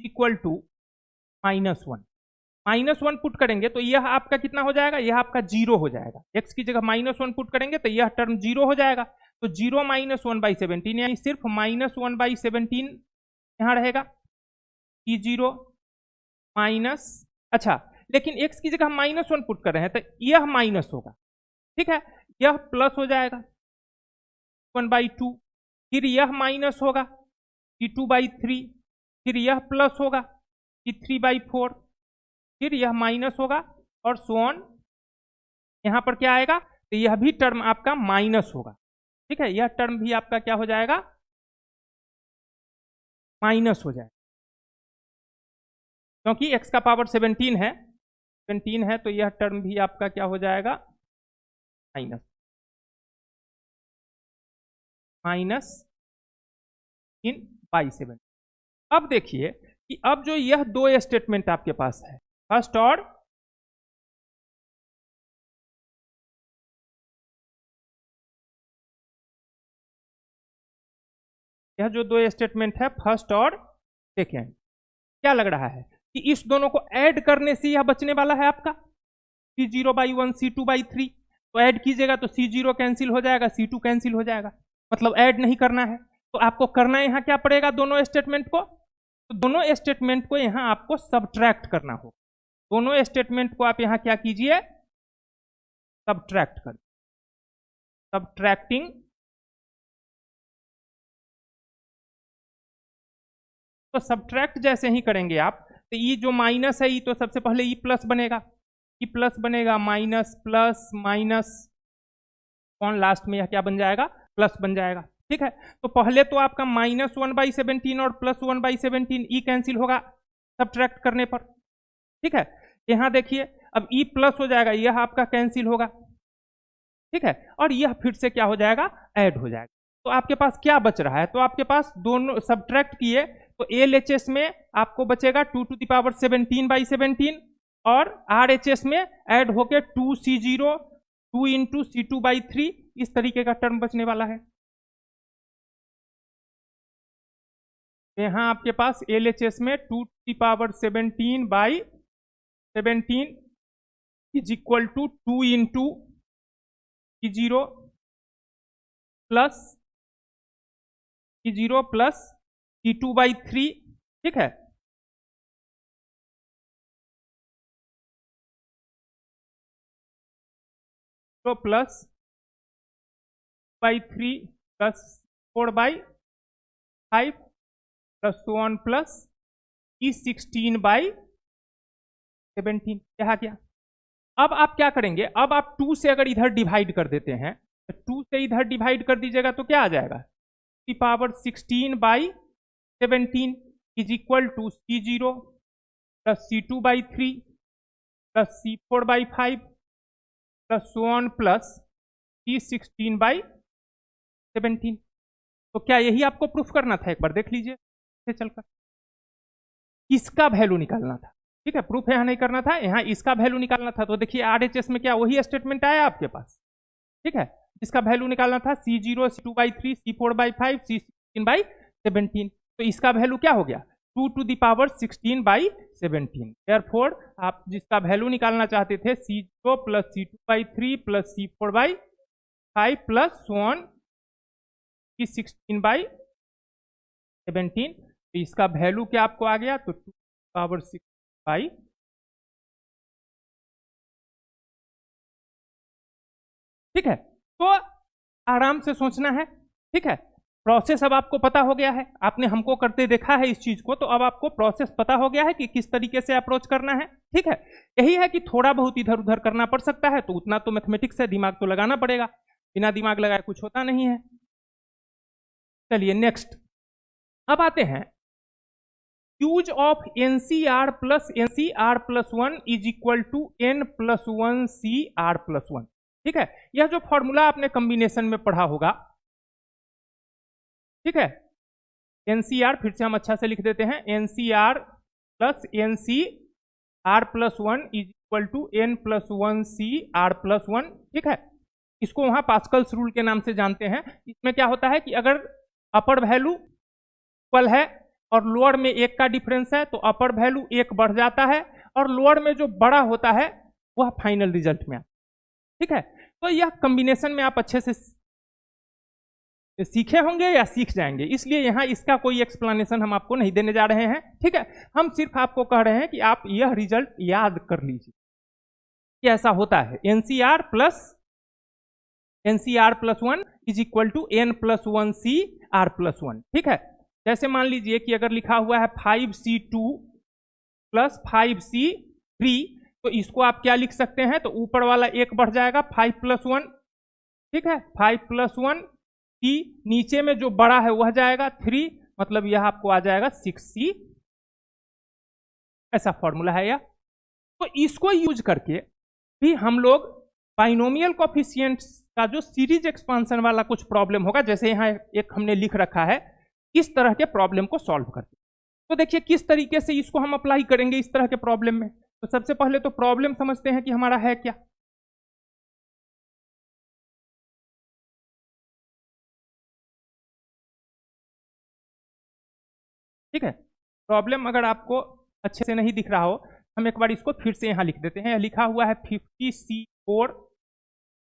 -1 पुट करेंगे तो यह आपका कितना हो जाएगा, यह आपका 0 हो जाएगा। x की जगह -1 पुट करेंगे तो यह टर्म 0 हो जाएगा, तो 0 - 1/17 यानी सिर्फ -1/17 यहाँ रहेगा। C0 माइनस, अच्छा लेकिन x की जगह हम -1 पुट कर रहे हैं तो यह माइनस होगा। ठीक है, यह प्लस हो जाएगा 1/2, फिर यह माइनस होगा C2/3, फिर यह प्लस होगा C3/4, फिर यह माइनस होगा और सो ऑन। यहाँ पर क्या आएगा, तो यह भी टर्म आपका माइनस होगा। ठीक है, यह टर्म भी आपका क्या हो जाएगा, माइनस हो जाएगा, क्योंकि x का पावर 17 है तो यह टर्म भी आपका क्या हो जाएगा, -17/7। अब देखिए कि अब जो यह दो स्टेटमेंट आपके पास है, फर्स्ट और यह जो दो स्टेटमेंट है फर्स्ट और सेकेंड, क्या लग रहा है कि इस दोनों को ऐड करने से यह बचने वाला है आपका C0/1 C2/3। तो ऐड कीजिएगा तो C0 कैंसिल हो जाएगा, C2 कैंसिल हो जाएगा, मतलब ऐड नहीं करना है। तो आपको करना यहाँ क्या पड़ेगा, दोनों स्टेटमेंट को, तो दोनों स्टेटमेंट को यहाँ आपको सब्ट्रैक्ट करना हो। दोनों स्टेटमेंट को आप यहाँ क्या कीजिए, सब्ट्रैक्ट कर, सब्ट्रैक्टिंग तो सब्ट्रैक्ट जैसे ही करेंगे आप, तो ई जो माइनस है, ई तो सबसे पहले ई प्लस बनेगा, ई प्लस बनेगा, माइनस प्लस माइनस, कौन लास्ट में यह क्या बन जाएगा, प्लस बन जाएगा। ठीक है, तो पहले तो आपका -1/17 और +1/17 ई कैंसिल होगा सब्ट्रैक्ट करने पर। ठीक है, यहां देखिए अब ई प्लस हो जाएगा, यह आपका कैंसिल होगा। ठीक है, और यह फिर से क्या हो जाएगा, ऐड हो जाएगा। तो आपके पास क्या बच रहा है, तो आपके पास दोनों सब्ट्रैक्ट किए तो LHS में आपको बचेगा 2^17/17 और RHS में ऐड होके 2C0 2 × C2/3 इस तरीके का टर्म बचने वाला है। यहां आपके पास LHS में 2^17/17 is equal to 2 × C0 plus C0 plus C2/3। ठीक है, तो plus 3 plus 4/5 plus 1 plus E16/17। यह क्या, अब आप क्या करेंगे, अब आप 2 से अगर इधर डिवाइड कर देते हैं तो 2 से इधर डिवाइड कर दीजिएगा तो क्या आ जाएगा, (16/17) is equal to C0 plus C2/3 plus C4/5 plus 1 plus E16/17। तो क्या यही आपको प्रूफ करना था, एक बार देख लीजिए चलकर, इसका वैल्यू निकालना था। ठीक है, प्रूफ यहां नहीं करना था, यहां इसका वैल्यू निकालना था। तो देखिए RHS में क्या वही स्टेटमेंट आया आपके पास। ठीक है, इसका वैल्यू निकालना था C0 C2/3 C4/5 C16/17। तो इसका वैल्यू क्या हो गया, 2^16/17। देयरफॉर आप जिसका वैल्यू निकालना चाहते थे C0 plus C2/3 plus C4/5 plus 1 16/17, तो इसका वैल्यू क्या आपको आ गया, तो 2^6/। ठीक है, तो आराम से सोचना है। ठीक है, प्रोसेस अब आपको पता हो गया है, आपने हमको करते देखा है इस चीज को, तो अब आपको प्रोसेस पता हो गया है कि किस तरीके से अप्रोच करना है। ठीक है, यही है कि थोड़ा बहुत इधर उधर करना पड़ सकता है, तो उतना तो मैथमेटिक्स है, दिमाग तो लगाना पड़ेगा, बिना दिमाग लगाए कुछ होता नहीं है। चलिए नेक्स्ट, अब आते हैं, use of NCR plus NCR plus 1 is equal to N+1 CR plus 1। ठीक है, यह जो फॉर्मूला आपने कॉम्बिनेशन में पढ़ा होगा। ठीक है, NCR फिर से हम अच्छा से लिख देते हैं, NCR plus NCR plus 1 is equal to N+1 CR plus 1। ठीक है, इसको वहां पास्कल्स रूल के नाम से जानते हैं। इसमें क्या होता है कि अगर अपर वैल्यू इक्वल है और लोअर में 1 का डिफरेंस है, तो अपर वैल्यू 1 बढ़ जाता है और लोअर में जो बड़ा होता है वह फाइनल रिजल्ट में। ठीक है, तो यह कॉम्बिनेशन में आप अच्छे से सीखे होंगे या सीख जाएंगे, इसलिए यहां इसका कोई एक्सप्लेनेशन हम आपको नहीं देने जा रहे हैं। ठीक है, हम सिर्फ आपको कह रहे हैं कि आप यह रिजल्ट याद कर लीजिए कि ऐसा होता है, NCR plus 1 is equal to N+1 CR plus 1। ठीक है, जैसे मान लीजिए कि अगर लिखा हुआ है 5C2 प्लस 5C3, तो इसको आप क्या लिख सकते हैं, तो ऊपर वाला 1 बढ़ जाएगा 5+1। ठीक है, 5+1 की नीचे में जो बड़ा है वह जाएगा 3, मतलब यह आपको आ जाएगा 6C। ऐसा फॉर्मूला है यह। तो इसको यूज करके भी हम लोग बाइनोमियल कोफिशिएंट्स का जो सीरीज एक्सपांशन वाला कुछ प्रॉब्लम होगा, जैसे यहां एक हमने लिख रखा है, इस तरह के प्रॉब्लम को सॉल्व करते। तो देखिए किस तरीके से इसको हम अप्लाई करेंगे इस तरह के प्रॉब्लम में। तो सबसे पहले तो प्रॉब्लम समझते हैं कि हमारा है क्या। ठीक है, प्रॉब्लम अगर आपको अच्छे से नहीं दिख रहा हो, हम एक बार इसको फिर से यहां लिख देते हैं। लिखा हुआ है 50C4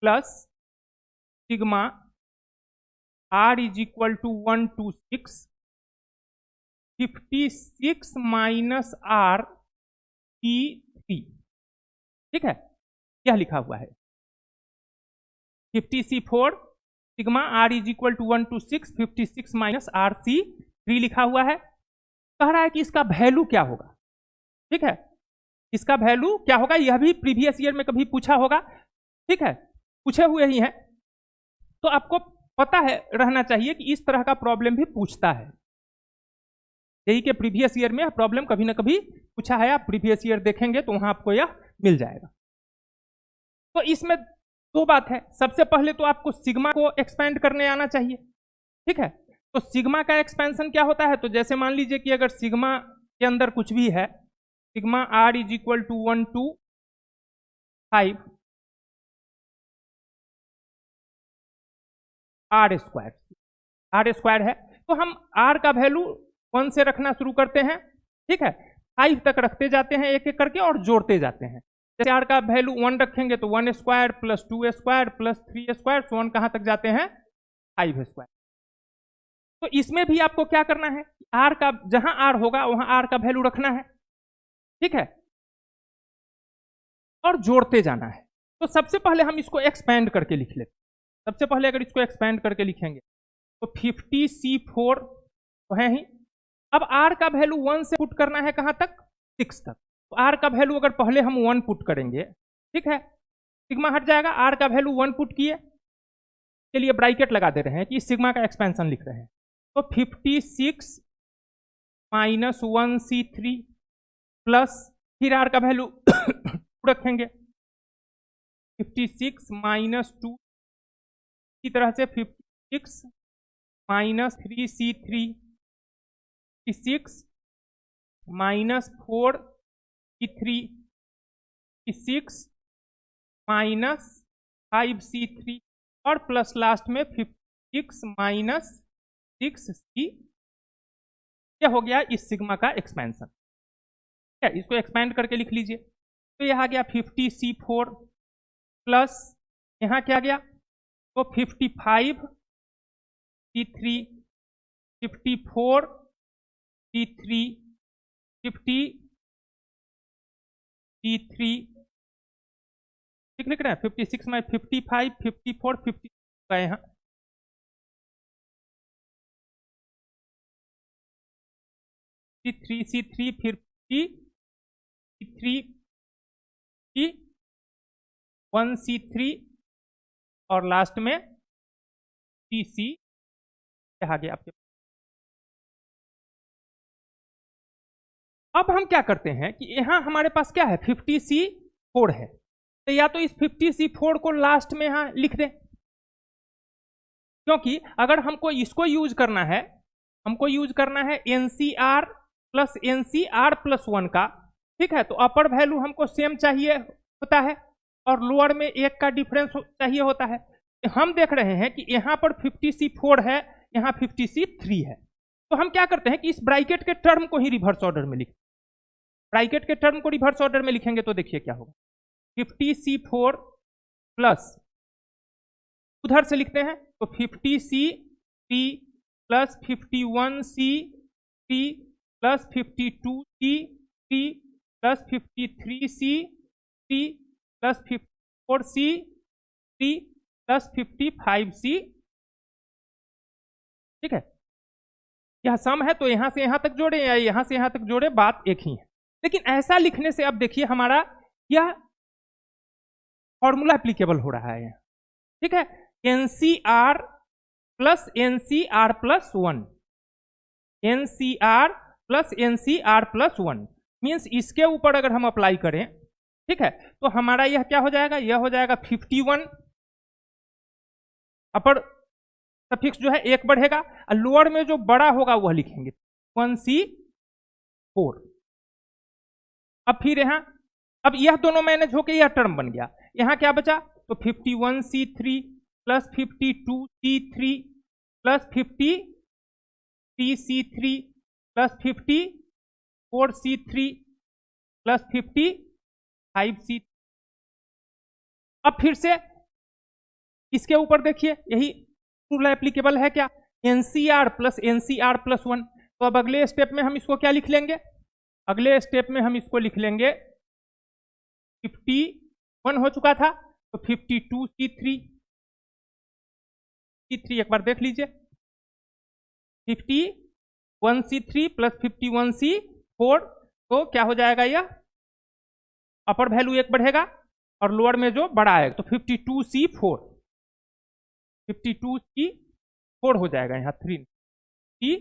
plus sigma R is equal to 1 to 6 56 minus R C3। ठीक है, यह लिखा हुआ है 50C4 sigma R is equal to 1 to 6 56 minus R C3 लिखा हुआ है। कह रहा है कि इसका वैल्यू क्या होगा। ठीक है, इसका वैल्यू क्या होगा, यह भी प्रीवियस ईयर में कभी पूछा होगा। ठीक है, पूछे हुए ही है, तो आपको पता है रहना चाहिए कि इस तरह का प्रॉब्लम भी पूछता है। यही के प्रीवियस ईयर में प्रॉब्लम कभी ना कभी पूछा है, आप प्रीवियस ईयर देखेंगे तो वहां आपको यह मिल जाएगा। तो इसमें दो बात है, सबसे पहले तो आपको सिग्मा को एक्सपेंड करने आना चाहिए। ठीक है, तो सिग्मा का एक्सपेंशन क्या होता है, तो जैसे मान लीजिए कि अगर सिग्मा के अंदर कुछ भी है, sigma r is equal to 1 to 5 r square है, तो हम आर का वैल्यू 1 से रखना शुरू करते हैं। ठीक है, 5 तक रखते जाते हैं एक एक करके और जोड़ते जाते हैं। जैसे आर का वैल्यू 1 रखेंगे तो 1 square plus 2 square plus 3 square, so 1 कहां तक जाते हैं 5 स्क्वायर। तो इसमें भी आपको क्या करना है, आर का जहां आर होगा वहां आर का वैल्यू रखना है। ठीक है, और जोड़ते जाना है। तो सबसे पहले हम इसको एक्सपेंड करके लिख लेते हैं। सबसे पहले अगर इसको एक्सपेंड करके लिखेंगे तो 50C4 तो है ही। अब आर का वैल्यू 1 से पुट करना है कहां तक, 6 तक। तो आर का वैल्यू अगर पहले हम 1 पुट करेंगे, ठीक है, सिग्मा हट जाएगा, आर का वैल्यू 1 पुट किए, के लिए ब्रैकेट लगा दे रहे हैं कि इस सिग्मा का एक्सपेंशन लिख रहे हैं। तो 56 माइनस 1C3 प्लस फिर आर का वैल्यू रखेंगे 56 माइनस 2, इसी तरह से 56 minus 3C3, 56 minus 4C3, 56 minus 5C3 और प्लस लास्ट में 56 माइनस 6C। यह हो गया इस सिग्मा का एक्सपेंशन। ठीक है, इसको एक्सपेंड करके लिख लीजिए। तो यह आ गया 50C4 प्लस यहाँ क्या गया, तो 55C3, 54C3, 50C3, लिख रहे हैं 56 में 55, 54, 50 गए यहाँ, C3 फिर C3 1C3 और लास्ट में CC आ गया आपके। अब हम क्या करते हैं कि यहां हमारे पास क्या है 50C4 है, तो या तो इस 50C4 को लास्ट में यहां लिख दें, क्योंकि अगर हमको इसको यूज करना है, हमको यूज करना है NCR प्लस NCR प्लस 1 का। ठीक है, तो अपर वैल्यू हमको सेम चाहिए होता है और लोअर में 1 का डिफरेंस चाहिए होता है। हम देख रहे हैं कि यहाँ पर 50C4 है, यहाँ 50C3 है, तो हम क्या करते हैं कि इस ब्रैकेट के टर्म को ही रिवर्स ऑर्डर में लिख, ब्रैकेट के टर्म को रिवर्स ऑर्डर में लिखेंगे तो देखिए क्या होगा, 50C4 प्लस उधर से लिखते हैं तो 50C3 plus 51C3 plus 52C3 plus 53C3 plus 54C3 plus 55C। ठीक है, यह सम है तो यहां से यहां तक जोड़े या यहां से यहां तक जोड़े, बात एक ही है। लेकिन ऐसा लिखने से अब देखिए हमारा यह फॉर्मूला एप्लीकेबल हो रहा है। ठीक है, NCR plus NCR plus 1, NCR plus NCR plus 1 means इसके ऊपर अगर हम अप्लाई करें, ठीक है, तो हमारा यह क्या हो जाएगा, यह हो जाएगा 51, अपर सफिक्स जो है 1 बढ़ेगा और लोअर में जो बड़ा होगा वह लिखेंगे 1C4। अब फिर यहां, अब यह दोनों मैनेज होकर यह टर्म बन गया, यहां क्या बचा, तो 51C3 plus 52C3 plus 53C3 plus 54C3 plus 55C। अब फिर से इसके ऊपर देखिए यही रूल एप्लीकेबल है क्या, NCR प्लस NCR प्लस 1। तो अब अगले स्टेप में हम इसको क्या लिख लेंगे, अगले स्टेप में हम इसको लिख लेंगे 51 हो चुका था तो 52C3, एक बार देख लीजिए, 50 1c3 प्लस 51c4, तो क्या हो जाएगा, यह अपर वैल्यू एक बढ़ेगा और लोअर में जो बड़ा आएगा तो 52c4 हो जाएगा, यहाँ 3 c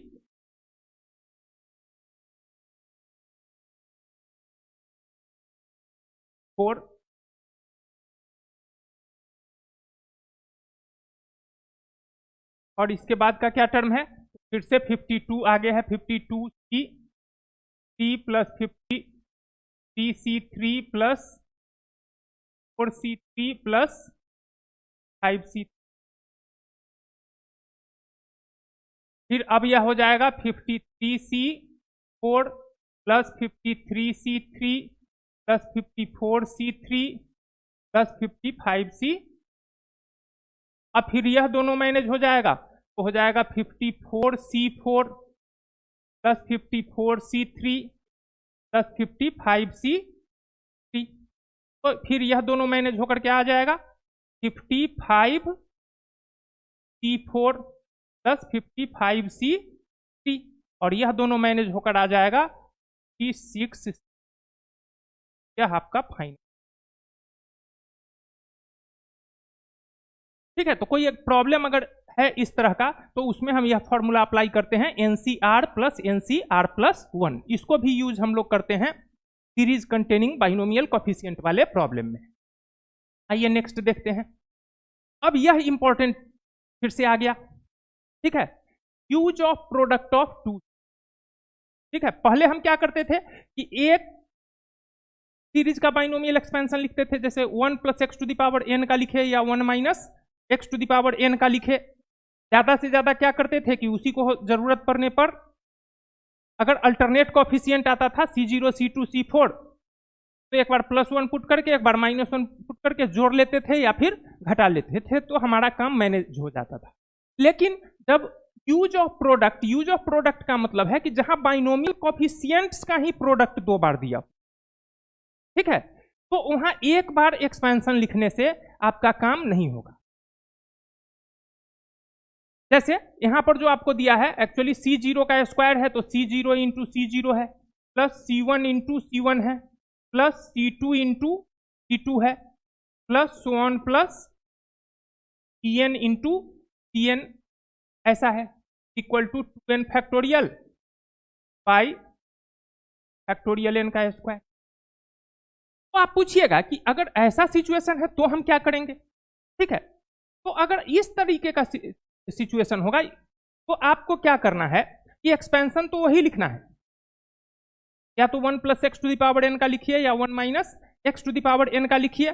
4, और इसके बाद का क्या टर्म है, फिर से 52 आगे है, 52c 3 plus 50c3 plus 4c3 plus 5c, फिर अब यह हो जाएगा 53c4 plus 53c3 plus 54c3 plus 55c, अब फिर यह दोनों मैनेज हो जाएगा तो हो जाएगा 54c4 plus 54c3 plus 55c3, तो फिर यह दोनों मैनेज होकर क्या आ जाएगा 55c4 प्लस 55c3, और यह दोनों मैनेज होकर आ जाएगा 56, यह आपका फाइनल। ठीक है, तो कोई एक प्रॉब्लम अगर है इस तरह का तो उसमें हम यह फॉर्मूला अप्लाई करते हैं NCR प्लस NCR प्लस 1, इसको भी यूज हम लोग करते हैं सीरीज कंटेनिंग बाइनोमियल कोफिशिएंट वाले प्रॉब्लम में। आइए नेक्स्ट देखते हैं। अब यह इंपॉर्टेंट फिर से आ गया, ठीक है, use of product of two. ठीक है, पहले हम क्या करते थे कि एक सीरीज का बाइनोमियल एक्सपेंशन लिखते थे, जैसे 1 plus x to the power n का लिखे या 1 minus x to the power n का लिखे। ज्यादा से ज्यादा क्या करते थे कि उसी को जरूरत पड़ने पर अगर अल्टरनेट कोफिशिएंट आता था C0 C2 C4 तो एक बार +1 पुट करके एक बार -1 पुट करके जोड़ लेते थे या फिर घटा लेते थे, तो हमारा काम मैनेज हो जाता था। लेकिन जब यूज ऑफ प्रोडक्ट का मतलब है कि जहां बाइनोमियल कोफिशिएंट्स का ही प्रोडक्ट 2 बार दिया, ठीक है, तो वहां एक बार एक्सपेंशन लिखने से आपका काम नहीं होगा। जैसे यहां पर जो आपको दिया है एक्चुअली C0 का स्क्वायर है तो C0 इंटू C0 है, प्लस C1 इंटू C1 है, प्लस C2 इंटू C2 है, plus so on plus Cn into Cn ऐसा है, equal to 2n factorial by factorial n का स्क्वायर। तो आप पूछिएगा कि अगर ऐसा सिचुएशन है तो हम क्या करेंगे। ठीक है, तो अगर इस तरीके का सिचुएशन होगा तो आपको क्या करना है कि एक्सपेंशन तो वही लिखना है, या तो 1 plus x to the power n का लिखिए या 1 minus x to the power n का लिखिए।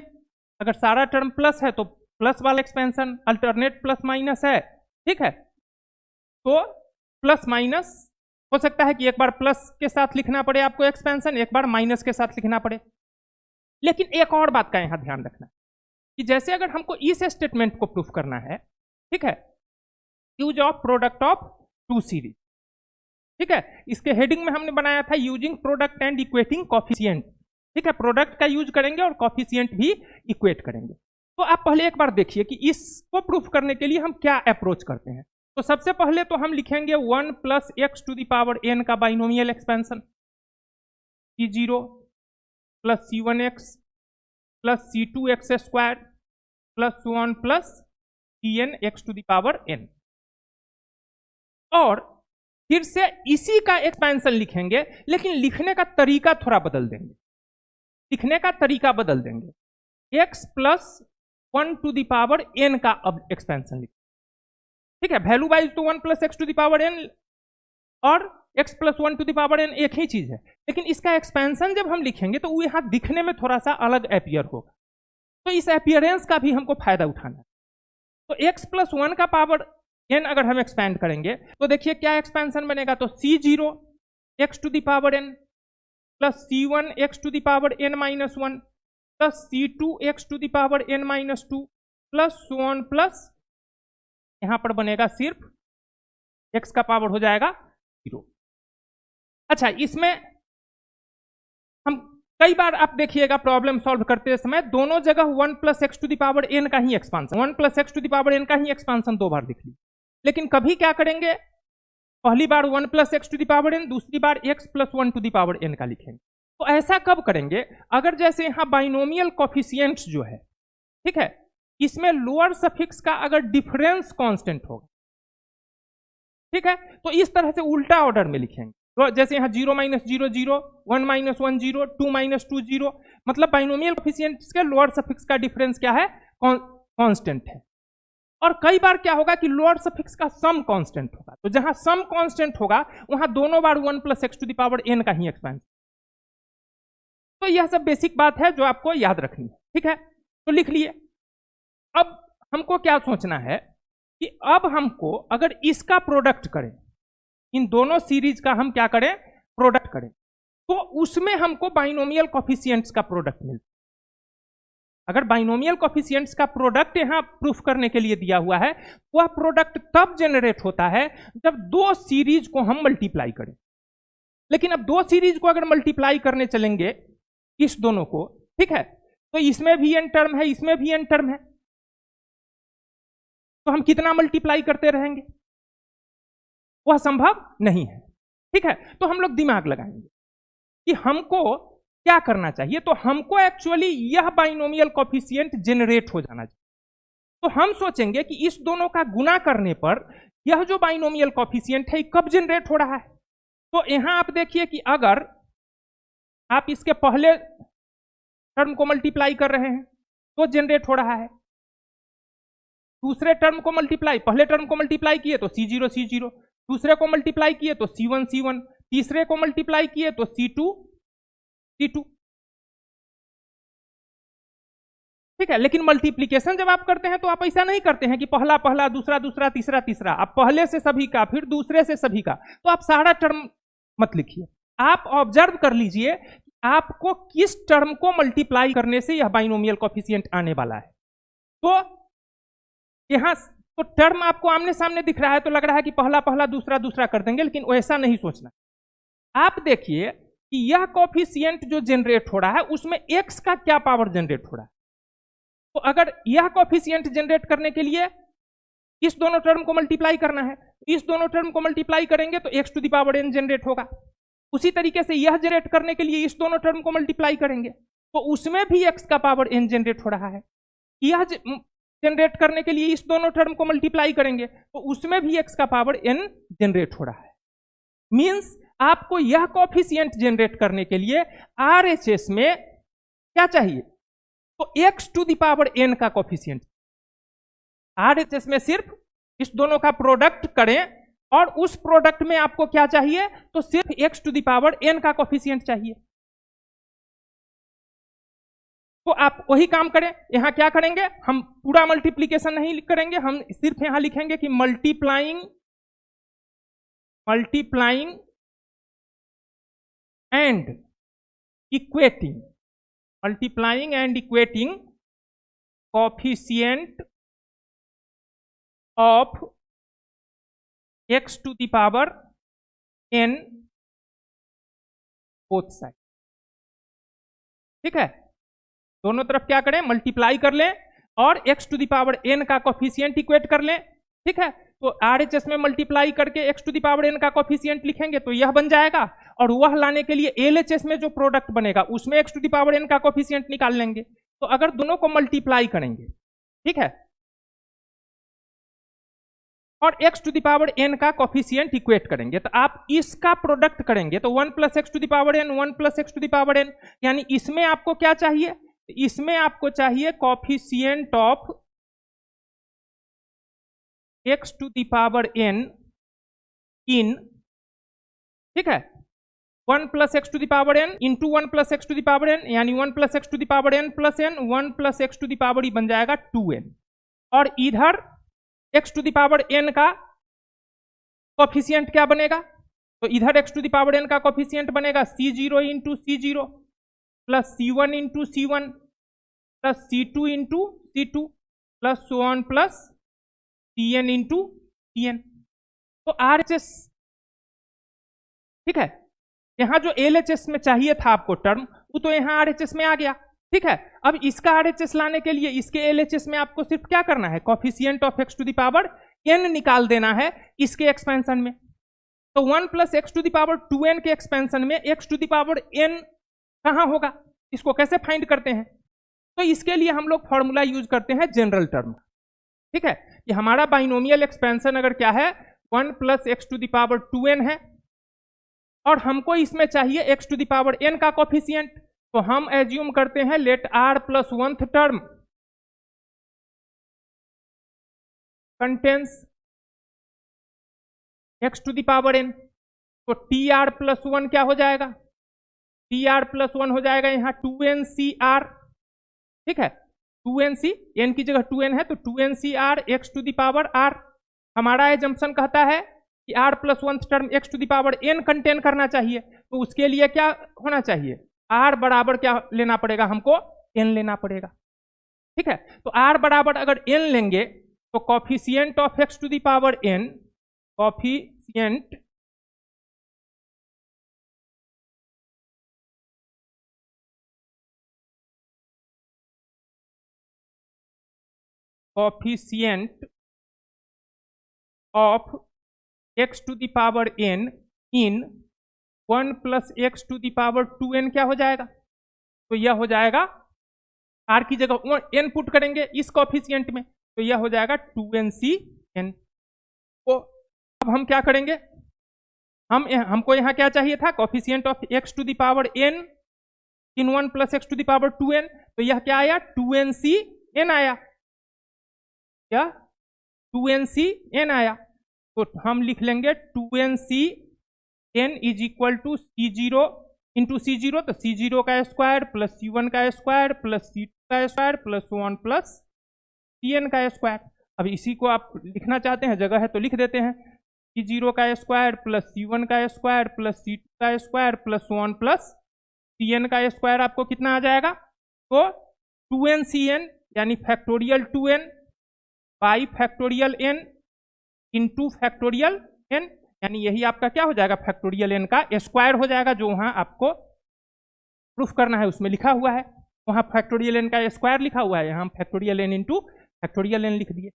अगर सारा टर्म प्लस है तो प्लस वाला एक्सपेंशन, अल्टरनेट प्लस माइनस है, ठीक है, तो प्लस माइनस हो सकता है कि एक बार प्लस के साथ लिखना पड़े आपको एक्सपेंशन, एक बार माइनस के साथ लिखना पड़े। लेकिन एक और बात का यहां ध्यान रखना कि जैसे अगर हमको इस स्टेटमेंट को प्रूफ करना है, ठीक है, use of product of two series, ठीक है, इसके हेडिंग में हमने बनाया था using product and equating coefficient. ठीक है, प्रोडक्ट का यूज करेंगे और कोफिशिएंट भी इक्वेट करेंगे। तो आप पहले एक बार देखिए कि इसको प्रूफ करने के लिए हम क्या अप्रोच करते हैं। तो सबसे पहले तो हम लिखेंगे 1 plus x to the power n का binomial expansion, C0 plus C1x plus C2x square plus so on plus Cn x to the power n, और फिर से इसी का एक्सपेंशन लिखेंगे, लेकिन लिखने का तरीका थोड़ा बदल देंगे, लिखने का तरीका बदल देंगे। x plus 1 to the power n का अब एक्सपेंशन लिखेंगे। ठीक है, वैल्यू वाइज तो 1 plus x to the power n और x plus 1 to the power n एक ही चीज है, लेकिन इसका एक्सपेंशन जब हम लिखेंगे तो वो यहां दिखने में थोड़ा सा अलग अपीयर होगा, तो इस अपीयरेंस का भी हमको फायदा उठाना है। तो x प्लस 1 का पावर n अगर हम एक्सपेंड करेंगे तो देखिए क्या एक्सपेंशन बनेगा, तो C0 x to the power n plus C1 x to the power n minus 1 plus C2 x to the power n minus 2 plus so on plus यहां पर बनेगा सिर्फ x का पावर हो जाएगा 0। अच्छा, इसमें हम कई बार आप देखिएगा प्रॉब्लम सॉल्व करते समय दोनों जगह 1 plus x to the power n का ही expansion, 1 plus x to the power n का ही एक्सपांसन 2 बार लिख ली, लेकिन कभी क्या करेंगे पहली बार 1 plus x to the power n, दूसरी बार x plus 1 to the power n का लिखेंगे। तो ऐसा कब करेंगे? अगर जैसे यहां बाइनोमियल कोफिशिएंट्स जो है, ठीक है, इसमें लोअर सफिक्स का अगर डिफरेंस कांस्टेंट होगा, ठीक है, तो इस तरह से उल्टा ऑर्डर में लिखेंगे। तो जैसे यहाँ 0 माइनस 0 0, 1 माइनस 1 0, 2 माइनस 2 0, मतलब बाइनोमियल कोफिशिएंट्स के लोअर सफिक्स का डिफरेंस क्या है? कांस्टेंट है। और कई बार क्या होगा कि लोअर सफिक्स का सम कांस्टेंट होगा, तो जहां सम कांस्टेंट होगा वहां दोनों बार 1 plus x to the power n का ही एक्सपेंशन। तो यह सब बेसिक बात है जो आपको याद रखनी है, ठीक है, तो लिख लिए। अब हमको क्या सोचना है कि अब हमको अगर इसका प्रोडक्ट करें, इन दोनों सीरीज का हम क्या करें? प्रोडक्ट करें, तो उसमें हमको बाइनोमियल कोफिशिएंट्स का प्रोडक्ट मिलता है। अगर बाइनोमियल कोफिशिएंट्स का प्रोडक्ट यहां प्रूफ करने के लिए दिया हुआ है, वह प्रोडक्ट तब जनरेट होता है जब दो सीरीज को हम मल्टीप्लाई करें। लेकिन अब दो सीरीज को अगर मल्टीप्लाई करने चलेंगे इस दोनों को, ठीक है, तो इसमें भी एन टर्म है, इसमें भी एन टर्म है, तो हम कितना मल्टीप्लाई करते रहेंगे? वह संभव नहीं है, ठीक है। तो हम लोग दिमाग लगाएंगे कि हमको क्या करना चाहिए। तो हमको एक्चुअली यह बाइनोमियल कोफिशिएंट जनरेट हो जाना चाहिए। तो हम सोचेंगे कि इस दोनों का गुना करने पर यह जो बाइनोमियल कोफिशिएंट है कब जनरेट हो रहा है। तो यहां आप देखिए कि अगर आप इसके पहले टर्म को मल्टीप्लाई कर रहे हैं तो जनरेट हो रहा है, दूसरे टर्म को मल्टीप्लाई, पहले टर्म को मल्टीप्लाई किए तो C0 C0, दूसरे को मल्टीप्लाई किए तो C1 C1, तीसरे को मल्टीप्लाई किए तो C2 C2, ठीक है। लेकिन मल्टीप्लीकेशन जब आप करते हैं तो आप ऐसा नहीं करते हैं कि पहला पहला, दूसरा दूसरा, तीसरा तीसरा, आप पहले से सभी का, फिर दूसरे से सभी का, तो आप सारा टर्म मत लिखिए। आप ऑब्जर्व कर लीजिए आपको किस टर्म को मल्टीप्लाई करने से यह बाइनोमियल कोफिशिएंट आने वाला है। तो यहां तो टर्म आपको आमने सामने दिख रहा है तो लग रहा है कि पहला पहला, दूसरा दूसरा कर देंगे, लेकिन वैसा नहीं सोचना। आप देखिए कि यह कोफिशिएंट जो जनरेट हो रहा है उसमें x का क्या पावर जनरेट हो रहा है। तो अगर यह कोफिशिएंट जनरेट करने के लिए इस दोनों टर्म को मल्टीप्लाई करना है, इस दोनों टर्म को मल्टीप्लाई करेंगे तो x to the power n generate होगा। उसी तरीके से यह जनरेट करने के लिए इस दोनों टर्म को मल्टीप्लाई करेंगे तो उसमें भी x का पावर n जनरेट हो रहा है। यह जनरेट करने के लिए इस दोनों टर्म को मल्टीप्लाई करेंगे तो उसमें भी x का पावर n जनरेट हो रहा है। मींस आपको यह कोफिशिएंट जनरेट करने के लिए RHS में क्या चाहिए? तो x to the power n का कोफिशिएंट। RHS में सिर्फ इस दोनों का प्रोडक्ट करें और उस प्रोडक्ट में आपको क्या चाहिए? तो सिर्फ x to the power n का कोफिशिएंट चाहिए। तो आप वही काम करें। यहां क्या करेंगे? हम पूरा मल्टीप्लीकेशन नहीं करेंगे, हम सिर्फ यहां लिखेंगे कि multiplying and equating, multiplying and equating coefficient of x to the power n both side, ठीक है। दोनों तरफ क्या करें? मल्टीप्लाई कर लें और x to the power n का कोफिशिएंट इक्वेट कर लें, ठीक है। तो RHS में मल्टीप्लाई करके x to the power n का कोफिशिएंट लिखेंगे तो यह बन जाएगा, और वह लाने के लिए LHS में जो प्रोडक्ट बनेगा उसमें x to the power n का कोफिशिएंट निकाल लेंगे। तो अगर दोनों को मल्टीप्लाई करेंगे, ठीक है, और x to the power n का कोफिशिएंट इक्वेट करेंगे तो आप इसका प्रोडक्ट करेंगे तो 1 plus x to the power n, 1 plus x to the power n, यानी इसमें आपको क्या चाहिए? इसमें आपको चाहिए coefficient of x to the power n in, ठीक है, 1 plus x to the power n into 1 plus x to the power n, यानी 1 plus x to the power n plus n, 1 plus x to the power बन जाएगा 2n, और इधर x to the power n का coefficient क्या बनेगा? तो इधर x to the power n का कोफिशिएंट बनेगा C0 into C0 plus C1 into C1 plus C2 into C2 plus so on plus Cn into Cn। तो RHS, ठीक है, यहां जो LHS में चाहिए था आपको टर्म वो तो यहां RHS में आ गया, ठीक है। अब इसका RHS लाने के लिए इसके LHS में आपको सिर्फ क्या करना है? Coefficient of x to the power n निकाल देना है इसके एक्सपेंशन में। तो 1 plus x to the power 2n के एक्सपेंशन में x to the power n कहां होगा, इसको कैसे फाइंड करते हैं? तो इसके लिए हम लोग फॉर्मूला यूज करते हैं जनरल टर्म। ठीक है, कि हमारा बाइनोमियल एक्सपेंशन अगर क्या है 1 plus x to the power 2n है, और हमको इसमें चाहिए x to the power n का कोफिशिएंट, तो हम एज्यूम करते हैं let r plus 1th term contains x to the power n। तो tr प्लस 1 क्या हो जाएगा, tr प्लस 1 हो जाएगा यहाँ 2ncr। ठीक है, 2nc, n की जगह 2n है तो 2ncr x to the power r। हमारा एजम्पशन कहता है कि r plus 1th term x to the power n contain करना चाहिए, तो उसके लिए क्या होना चाहिए, r बराबर क्या लेना पड़ेगा हमको, n लेना पड़ेगा। ठीक है, तो r बराबर अगर n लेंगे तो coefficient of x to the power n, coefficient of x to the power n in 1 plus x to the power 2n क्या हो जाएगा, तो यह हो जाएगा r की जगह n पुट करेंगे इस कॉफिशिएंट में, तो यह हो जाएगा 2ncn। तो अब हम क्या करेंगे, हमको यहाँ क्या चाहिए था, coefficient of x to the power n in 1 plus x to the power 2n, तो यह क्या आया 2ncn आया, क्या 2ncn आया। तो हम लिख लेंगे 2ncn is equal to C0 into C0, तो C0 का स्क्वायर प्लस C1 का स्क्वायर प्लस C2 का स्क्वायर प्लस 1 प्लस Cn का स्क्वायर। अब इसी को आप लिखना चाहते हैं, जगह है तो लिख देते हैं, C0 का स्क्वायर प्लस C1 का स्क्वायर प्लस C2 का स्क्वायर प्लस 1 प्लस Cn का स्क्वायर आपको कितना आ जाएगा, तो 2ncn यानी factorial 2n by factorial n into factorial n, यानी यही आपका क्या हो जाएगा, फैक्टोरियल n का स्क्वायर हो जाएगा, जो वहां आपको प्रूफ करना है उसमें लिखा हुआ है, वहां फैक्टोरियल n का स्क्वायर लिखा हुआ है, हम factorial n into factorial n लिख दिए।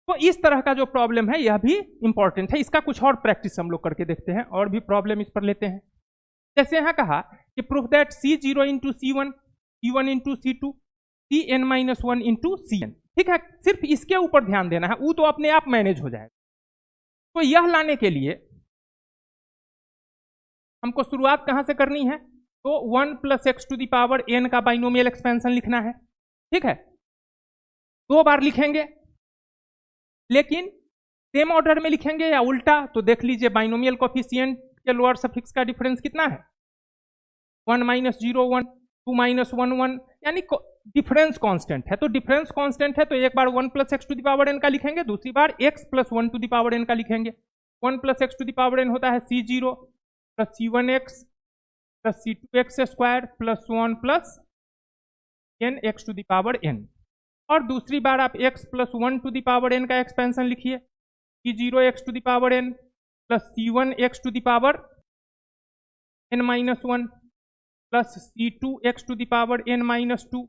तो इस तरह का जो प्रॉब्लम है यह भी इंपॉर्टेंट है, इसका कुछ और प्रैक्टिस हम लोग करके देखते हैं और भी प्रॉब्लम इस पर लेते हैं। जैसे यहां कहा कि proof that C0 into C1, C1 into C2, Cn minus 1 into Cn। ठीक है, सिर्फ इसके ऊपर ध्यान देना है, वो तो अपने आप मैनेज हो जाएगा। तो यह लाने के लिए हमको शुरुआत कहां से करनी है, तो 1 plus x to the power n का बाइनोमियल एक्सपेंशन लिखना है। ठीक है, 2 बार लिखेंगे, लेकिन सेम ऑर्डर में लिखेंगे या उल्टा, तो देख लीजिए बाइनोमियल कोफिशिएंट के लोअर सफिक्स का डिफरेंस कितना है, 1 माइनस 0 1, 2 माइनस 1 1, यानी डिफरेंस कांस्टेंट है। तो डिफरेंस कांस्टेंट है तो एक बार 1 plus x to the power n का लिखेंगे, दूसरी बार x plus 1 to the power n का लिखेंगे। 1 plus x to the power n होता है C0 plus C1x plus C2x square plus 1 plus n x to the power n, और दूसरी बार आप x plus 1 to the power n का expansion लिखिए, C0 x to the power n plus C1 x to the power n minus 1 plus C2 x to the power n minus 2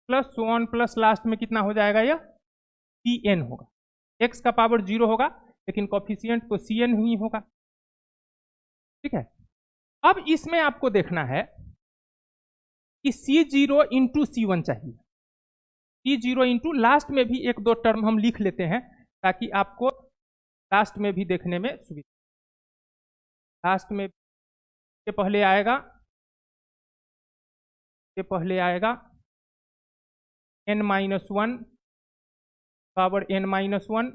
plus 1 plus last में कितना हो जाएगा, यह Cn होगा। x का power 0 होगा लेकिन कोफिशिएंट तो Cn ही होगा। ठीक है, अब इसमें आपको देखना है कि C0 इंटू C1 चाहिए, C0 इंटू लास्ट में भी 1-2 टर्म हम लिख लेते हैं ताकि आपको लास्ट में भी देखने में सुविधा। लास्ट में के पहले आएगा n minus 1 power n minus 1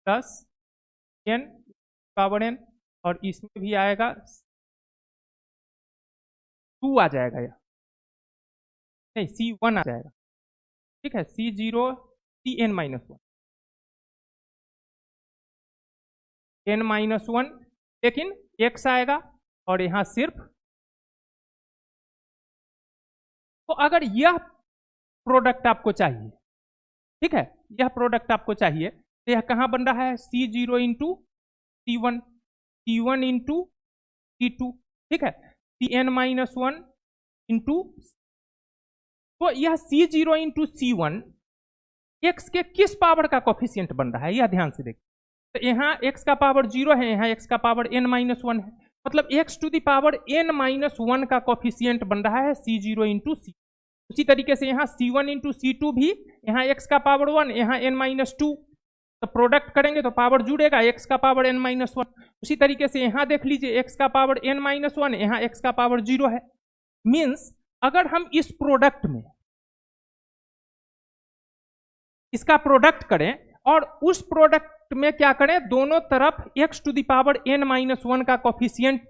plus n power n, और इसमें भी आएगा 2 आ जाएगा, या नहीं C1 आ जाएगा। ठीक है, C0 Cn minus 1 n minus 1, लेकिन x आएगा और यहां सिर्फ। तो अगर यह प्रोडक्ट आपको चाहिए, ठीक है, यह प्रोडक्ट आपको चाहिए, तो यह कहां बन रहा है, C0 into C1, C1 into C2। ठीक है, Cn माइनस 1 इंटू, तो यह C0 इंटू C1 एक्स के किस पावर का कोफिशिएंट बन रहा है, यह ध्यान से देखिए। तो यहाँ एक्स का पावर 0 है, यहाँ एक्स का पावर n-1 है, मतलब x to the power n-1 का कोफिशिएंट बन रहा है C0 इंटू सी। उसी तरीके से यहाँ C1 इंटू C2 भी, यहाँ एक्स का पावर 1, यहाँ n-2, तो प्रोडक्ट करेंगे तो पावर जुड़ेगा, एक्स का पावर n-1। उसी तरीके से यहाँ देख लीजिए, एक्स का पावर n-1, यहाँ एक्स का पावर 0 है। मीन्स अगर हम इस प्रोडक्ट में इसका प्रोडक्ट करें और उस प्रोडक्ट में क्या करें, दोनों तरफ x to the power n-1 का कोफिशिएंट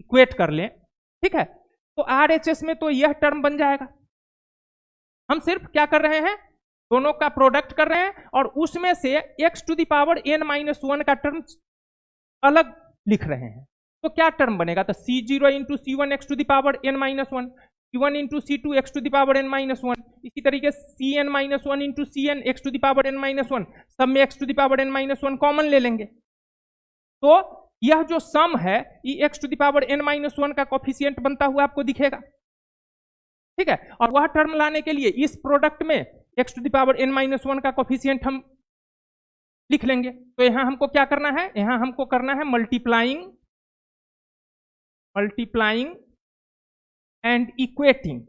इक्वेट कर लें, ठीक है, तो RHS में तो यह टर्म बन जाएगा। हम सिर्फ क्या कर रहे हैं, दोनों का प्रोडक्ट कर रहे हैं और उसमें से x to the power n-1 का टर्म अलग लिख रहे हैं। तो क्या टर्म बनेगा, तो C0 into C1 x to the power n-1, C1 into C2 x to the power n-1, इसी तरीके Cn-1 into Cn x to the power n-1, सब में x to the power n-1 common ले लेंगे। तो यह जो सम है ये x to the power n-1 का कोफिशिएंट बनता हुआ आपको दिखेगा, ठीक है। और वह टर्म लाने के लिए इस प्रोडक्ट में x to the power n-1 का कोफिशिएंट हम लिख लेंगे। तो यहां हमको क्या करना है, यहां हमको करना है multiplying and equating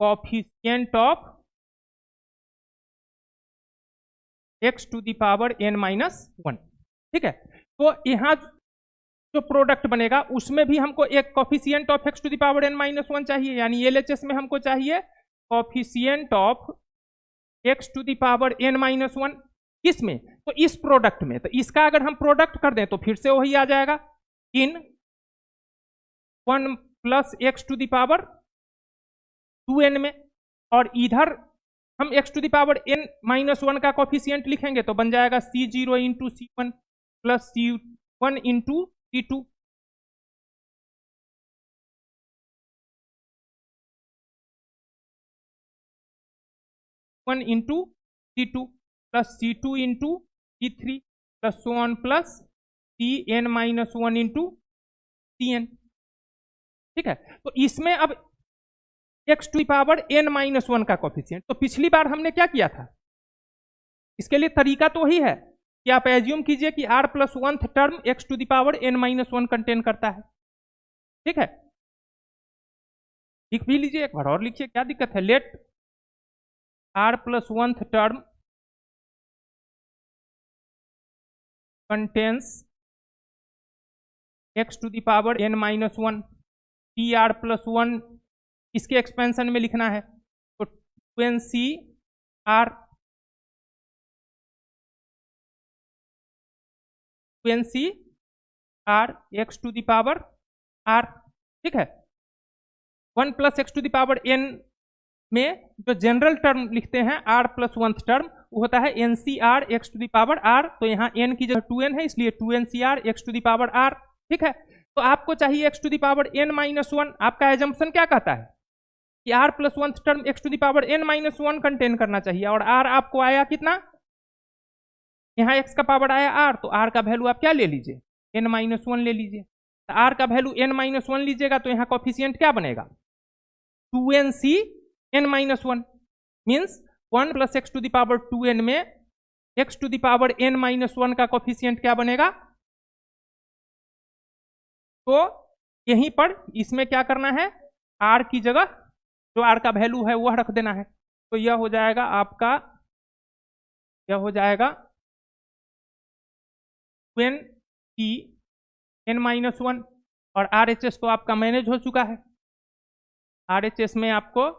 coefficient of x to the power n-1, ठीक है। तो यहां जो प्रोडक्ट बनेगा उसमें भी हमको एक coefficient of x to the power n-1 चाहिए, यानी LHS में हमको चाहिए coefficient of x to the power n-1, किसमें, तो इस प्रोडक्ट में। तो इसका अगर हम प्रोडक्ट कर दें तो फिर से वही आ जाएगा, इन 1 plus x to the power 2n में, और इधर हम x to the power n-1 का कोफिशिएंट लिखेंगे तो बन जाएगा C0 into C1 plus C1 into C2। Into C2 plus C2 into C3 plus so on plus Cn-1 into Cn, ठीक है। तो इसमें अब x to the power n-1 का कोफिशिएंट, तो पिछली बार हमने क्या किया था, इसके लिए तरीका तो वही है कि आप एज्यूम कीजिए कि r plus 1th term x to the power n-1 contain करता है, ठीक है। लिख भी लीजिए, एक बार और लिखिए, क्या दिक्कत है, let r plus 1th term contains x to the power n-1, PR plus 1 इसके एक्सपेंशन में लिखना है, तो 2NCR x to the power r, ठीक है। 1 plus x to the power n में जो जनरल टर्म लिखते हैं r प्लस 1th टर्म, वो होता है NCR x to the power r, तो यहाँ n की जगह 2n है इसलिए 2NCR x to the power r, ठीक है। तो आपको चाहिए x to the power n-1, आपका एजम्पशन क्या कहता है कि r plus 1th term x to the power n-1 contain करना चाहिए, और r आपको आया कितना, यहाँ x का पावर आया r, तो r का वैल्यू आप क्या ले लीजिए, n-1 ले लीजिए। तो r का वैल्यू n-1 लीजिएगा तो यहाँ कोफिशिएंट क्या बनेगा, 2NCn-1, means 1 plus x to the power 2n में x to the power n-1 का कोफिशिएंट क्या बनेगा। तो यहीं पर इसमें क्या करना है, r की जगह जो r का वैल्यू है वह रख देना है, तो यह हो जाएगा आपका, यह हो जाएगा 2n-1, और RHS तो आपका मैनेज हो चुका है, RHS में आपको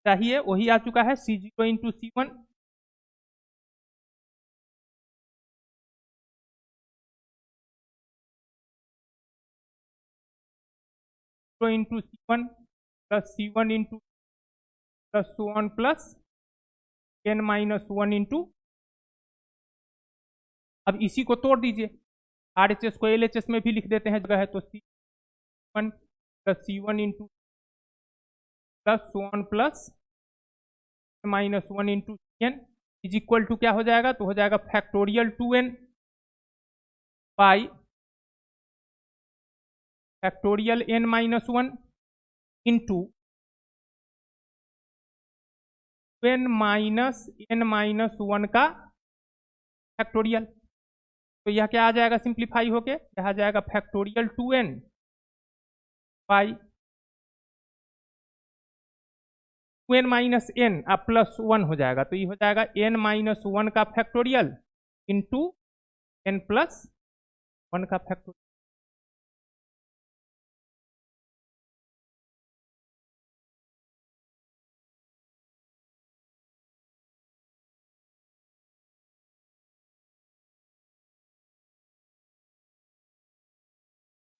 चाहिए वही आ चुका है C0 into C1 into C1 plus C1 into plus so on plus n-1 into, अब इसी को तोड़ दीजिए, RHS को LHS में भी लिख देते हैं, जगह है तो C1 plus C1 into plus so on plus -1 into n is equal to क्या हो जाएगा, तो हो जाएगा factorial 2n by factorial n-1 into 2n-n-1 का फैक्टोरियल। तो यह क्या आ जाएगा सिंप्लीफाई होके, यह आ जाएगा फैक्टोरियल 2n बाई 2n-n अब +1 हो जाएगा, तो ये हो जाएगा n-1 का फैक्टोरियल इंटू n+1 का फैक्टोरियल।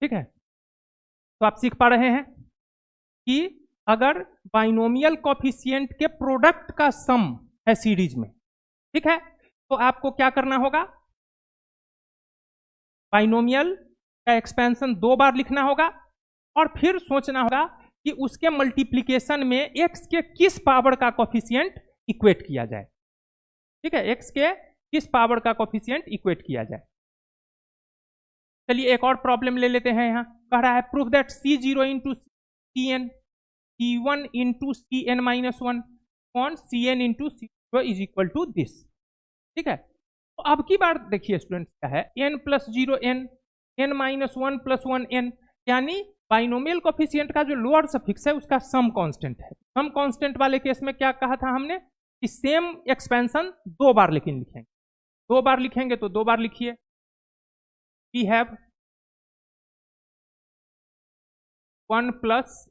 ठीक है, तो आप सीख पा रहे हैं कि अगर बाइनोमियल कोफिशिएंट के प्रोडक्ट का सम है सीरीज में, ठीक है, तो आपको क्या करना होगा, बाइनोमियल का एक्सपेंशन 2 बार लिखना होगा और फिर सोचना होगा कि उसके मल्टीप्लिकेशन में एक्स के किस पावर का कोफिशिएंट इक्वेट किया जाए। ठीक है, एक्स के किस पावर का कोफिशिएंट इक्वेट किया जाए। चलिए एक और प्रॉब्लम ले लेते हैं। यहां कह रहा है proof that C0 into Cn C1 into Cn-1 on Cn into C0 is equal to this. ठीक है, तो अब की बार देखिए स्टूडेंट्स क्या है, n+0 n n-1 + 1 n, यानी बाइनोमियल कोफिशिएंट का जो लोअर सफिक्स है उसका सम कांस्टेंट है। सम कांस्टेंट वाले केस में क्या कहा था हमने कि सेम एक्सपेंशन 2 बार लेकिन लिखेंगे, 2 बार लिखेंगे तो 2 बार लिखिए। We have 1 +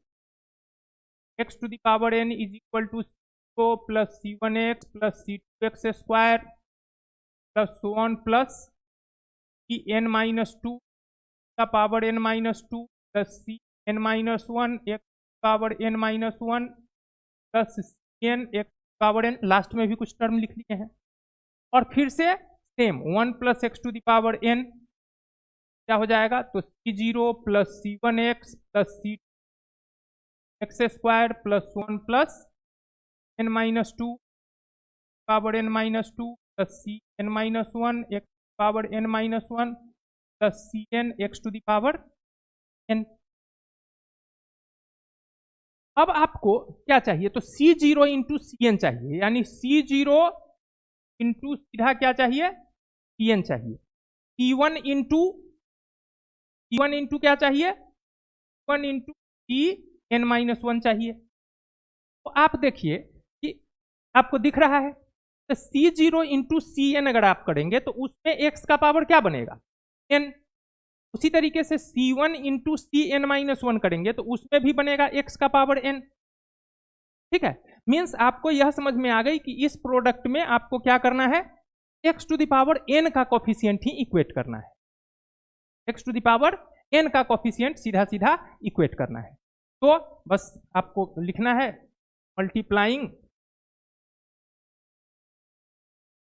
x to the power n is equal to 0 plus c1x plus c2x² plus so on plus cn-2 का power n-2 plus cn-1 x power n-1 plus cn x power n, last में भी कुछ term लिख लिए हैं। और फिर से same 1 + x to the power n क्या हो जाएगा, तो c0 plus c1x plus c2x² plus 1 plus n-2 power n-2 plus cn-1 x power n-1 plus cn x to the power n। अब आपको क्या चाहिए, तो C0 इंटू Cn चाहिए, यानी C0 इंटू सीधा क्या चाहिए, Cn चाहिए। C1 इंटू क्या चाहिए, 1 इंटू Cn-1 चाहिए। तो आप देखिए कि आपको दिख रहा है, तो C0 इंटू Cn अगर आप करेंगे तो उसमें x का पावर क्या बनेगा, n। उसी तरीके से C1 इंटू Cn-1 करेंगे तो उसमें भी बनेगा x का पावर n। ठीक है, मीन्स आपको यह समझ में आ गई कि इस प्रोडक्ट में आपको क्या करना है, x to the power n का कोफिशिएंट ही इक्वेट करना है, x to the power n का कोफिशिएंट सीधा सीधा इक्वेट करना है। तो बस आपको लिखना है multiplying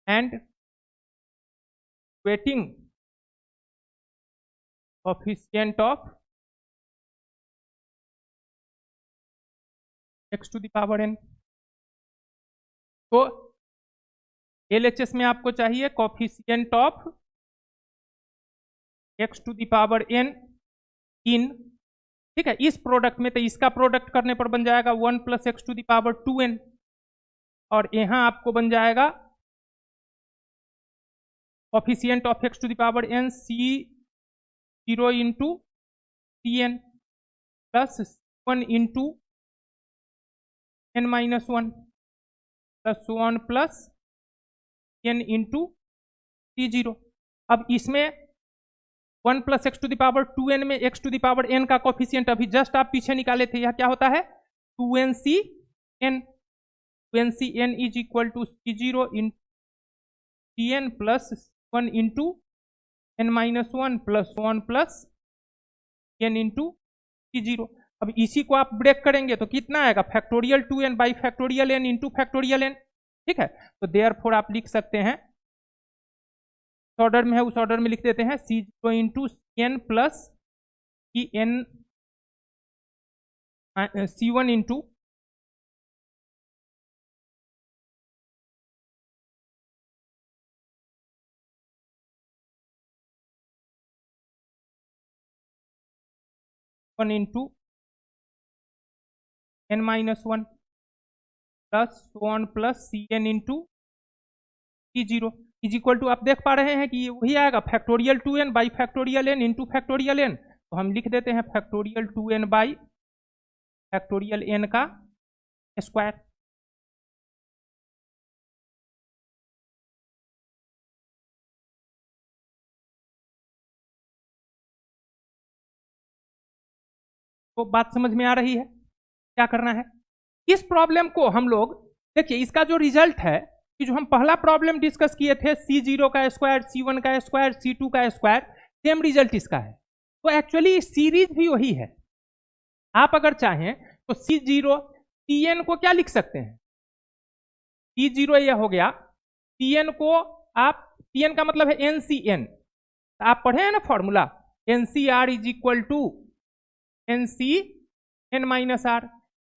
and equating coefficient of x to the power n। तो LHS में आपको चाहिए coefficient of x to the power n in, ठीक है, इस प्रोडक्ट में, तो इसका प्रोडक्ट करने पर बन जाएगा 1 + x to the power 2n, और यहां आपको बन जाएगा coefficient of x to the power n C0 into Cn plus 1 into n-1 plus 1 plus n into C0। अब इसमें 1 + x to the power 2n में x to the power n का coefficient अभी जस्ट आप पीछे निकाले थे, यह क्या होता है 2nCn। 2nCn is equal to C0 into Cn plus 1 into n-1 plus 1 plus n into C0। अब इसी को आप ब्रेक करेंगे तो कितना आएगा, factorial 2n by factorial n into factorial n। ठीक है, तो देयरफॉर आप लिख सकते हैं, ऑर्डर में है उस ऑर्डर में लिख देते हैं C0 into Cn plus Cn C1 into n into n-1 plus one plus C N into C zero is equal to, आप देख पा रहे हैं कि ये वही आएगा factorial 2n by factorial n into factorial n। तो हम लिख देते हैं factorial 2n by factorial n का स्क्वायर। तो बात समझ में आ रही है क्या करना है। इस प्रॉब्लम को हम लोग देखिए, इसका जो रिजल्ट है कि जो हम पहला प्रॉब्लम डिस्कस किए थे C0 का स्क्वायर, C1 का स्क्वायर, C2 का स्क्वायर, सेम रिजल्ट इसका है। तो एक्चुअली सीरीज भी वही है। आप अगर चाहें तो C0 Tn को क्या लिख सकते हैं, C0 यह हो गया, Tn को आप, Tn का मतलब है NCN, आप पढ़े हैं ना formula, NCR is equal to NCN minus R.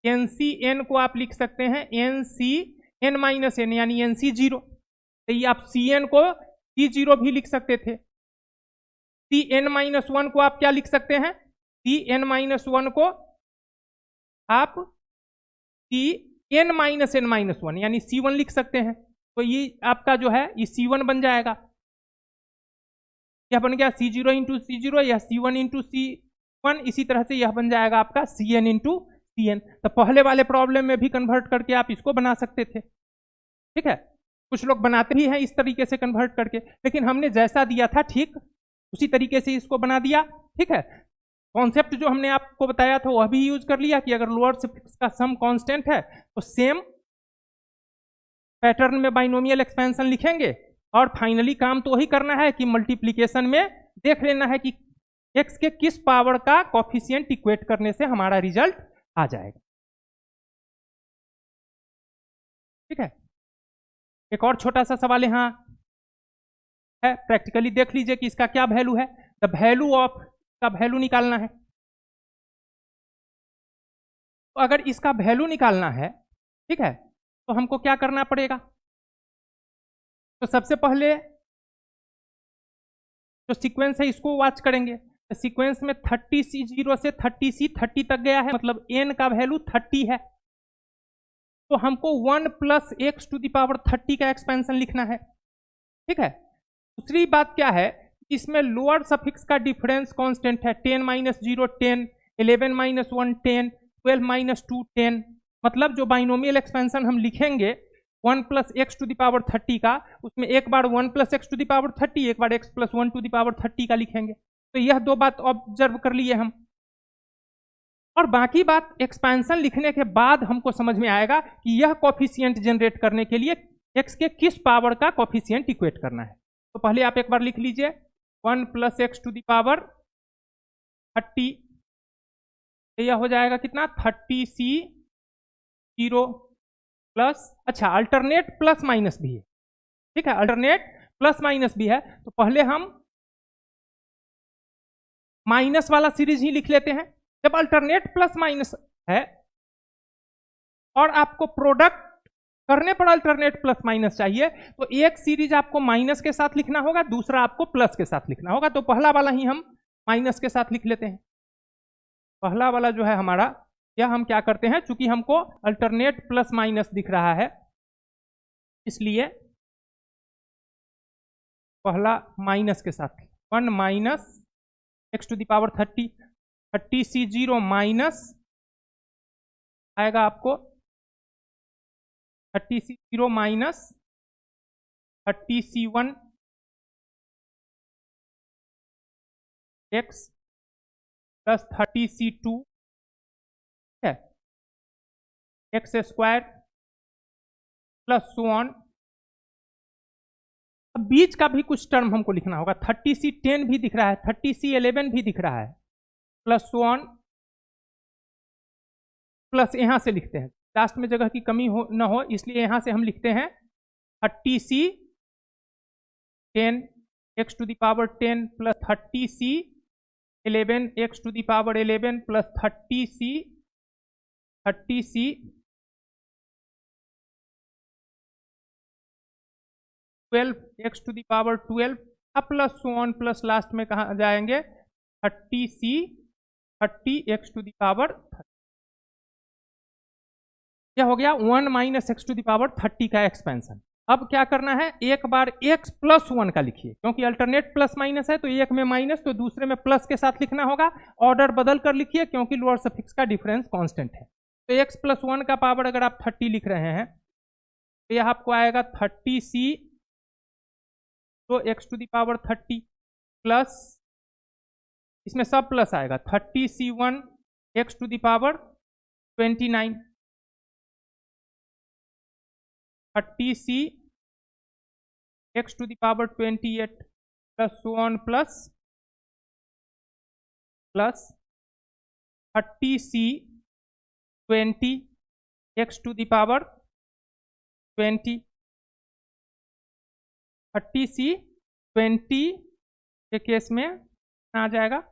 NCN को आप लिख सकते हैं NCN माइनस एन यानी NC0। तो ये आप Cn को C0 भी लिख सकते थे। Cn माइनस वन को आप क्या लिख सकते हैं, Cn माइनस वन को आप Cn minus N minus one यानी C1 लिख सकते हैं। तो ये आपका जो है ये C1 बन जाएगा, यह बन गया C0 इंटू C0, यह C1 इंटू C1, इसी तरह से यह बन जाएगा आपका Cn इंटू Cn। तो पहले वाले प्रॉब्लम में भी कन्वर्ट करके आप इसको बना सकते थे, ठीक है। कुछ लोग बनाते ही हैं इस तरीके से कन्वर्ट करके, लेकिन हमने जैसा दिया था ठीक उसी तरीके से इसको बना दिया, ठीक है। कॉन्सेप्ट जो हमने आपको बताया था वह भी यूज कर लिया कि अगर लोअर सफिक्स का सम कांस्टेंट है तो सेम पैटर्न में बाइनोमियल एक्सपेंशन लिखेंगे, और फाइनली काम तो वही करना है कि मल्टीप्लीकेशन में देख लेना है कि x के किस पावर का कॉफिशिएंट इक्वेट करने से हमारा रिजल्ट आ जाएगा, ठीक है। एक और छोटा सा सवाल यहाँ है, प्रैक्टिकली देख लीजिए कि इसका क्या वैल्यू है। द वैल्यू ऑफ का वैल्यू निकालना है। तो अगर इसका वैल्यू निकालना है, ठीक है, तो हमको क्या करना पड़ेगा। तो सबसे पहले जो सीक्वेंस है इसको वॉच करेंगे। तो सीक्वेंस में 30C0 से 30C30 तक गया है, मतलब n का वैल्यू 30 है। तो हमको 1 plus x to the power 30 का एक्सपेंशन लिखना है, ठीक है। दूसरी बात क्या है, इसमें लोअर सफिक्स का डिफरेंस कांस्टेंट है, 10 माइनस 0 10, 11 माइनस 1 10, 12 माइनस 2 10। मतलब जो बाइनोमियल एक्सपेंशन हम लिखेंगे 1 plus x to the power 30 का, उसमें एक बार 1 plus x to the power 30, एक बार x plus 1 to the power 30 का लिखेंगे। तो यह दो बात ऑब्जर्व कर लिए हम, और बाकी बात एक्सपेंशन लिखने के बाद हमको समझ में आएगा कि यह कॉफिशिएंट जनरेट करने के लिए x के किस पावर का कॉफिशिएंट इक्वेट करना है। तो पहले आप एक बार लिख लीजिए 1 plus x to the power 30, यह हो जाएगा कितना 30C0 प्लस, अच्छा अल्टरनेट प्लस माइनस भी है, ठीक है, अल्टरनेट प्लस माइनस भी है। तो पहले हम माइनस वाला सीरीज ही लिख लेते हैं। जब अल्टरनेट प्लस माइनस है और आपको प्रोडक्ट करने पर अल्टरनेट प्लस माइनस चाहिए, तो एक सीरीज आपको माइनस के साथ लिखना होगा, दूसरा आपको प्लस के साथ लिखना होगा। तो पहला वाला ही हम माइनस के साथ लिख लेते हैं। पहला वाला जो है हमारा, यह हम क्या करते हैं, चूंकि हमको अल्टरनेट प्लस माइनस दिख रहा है इसलिए पहला माइनस के साथ 1 minus x to the power 30, 30C0 minus आएगा आपको 30C0 minus 30C1 x plus 30C2 है x square plus so on. अब बीच का भी कुछ टर्म हमको लिखना होगा, 30C10 भी दिख रहा है, 30C11 भी दिख रहा है, प्लस सो ऑन, प्लस यहां से लिखते हैं, लास्ट में जगह की कमी हो ना हो इसलिए यहां से हम लिखते हैं 30C10 x to the power 10 plus 30C11 x to the power 11 plus 30C 12 x to the power 12, अब plus so on, plus last में कहाँ जाएंगे 30C 30 x to the power 30। क्या हो गया 1 minus x to the power 30 का expansion. अब क्या करना है, एक बार x प्लस 1 का लिखिए, क्योंकि अल्टरनेट प्लस माइनस है तो एक में माइनस तो दूसरे में प्लस के साथ लिखना होगा। ऑर्डर बदल कर लिखिए क्योंकि लोअर सफिक्स का डिफरेंस कांस्टेंट है। तो x प्लस 1 का पावर अगर आप 30 लिख रहे हैं तो यह आपको आएगा 30c, तो x to the power 30 plus, इसमें सब प्लस आएगा 30c1 x to the power 29, 30c x to the power 28 plus so on plus 30c 20 x to the power 20, 30c 20 के केस में आ जाएगा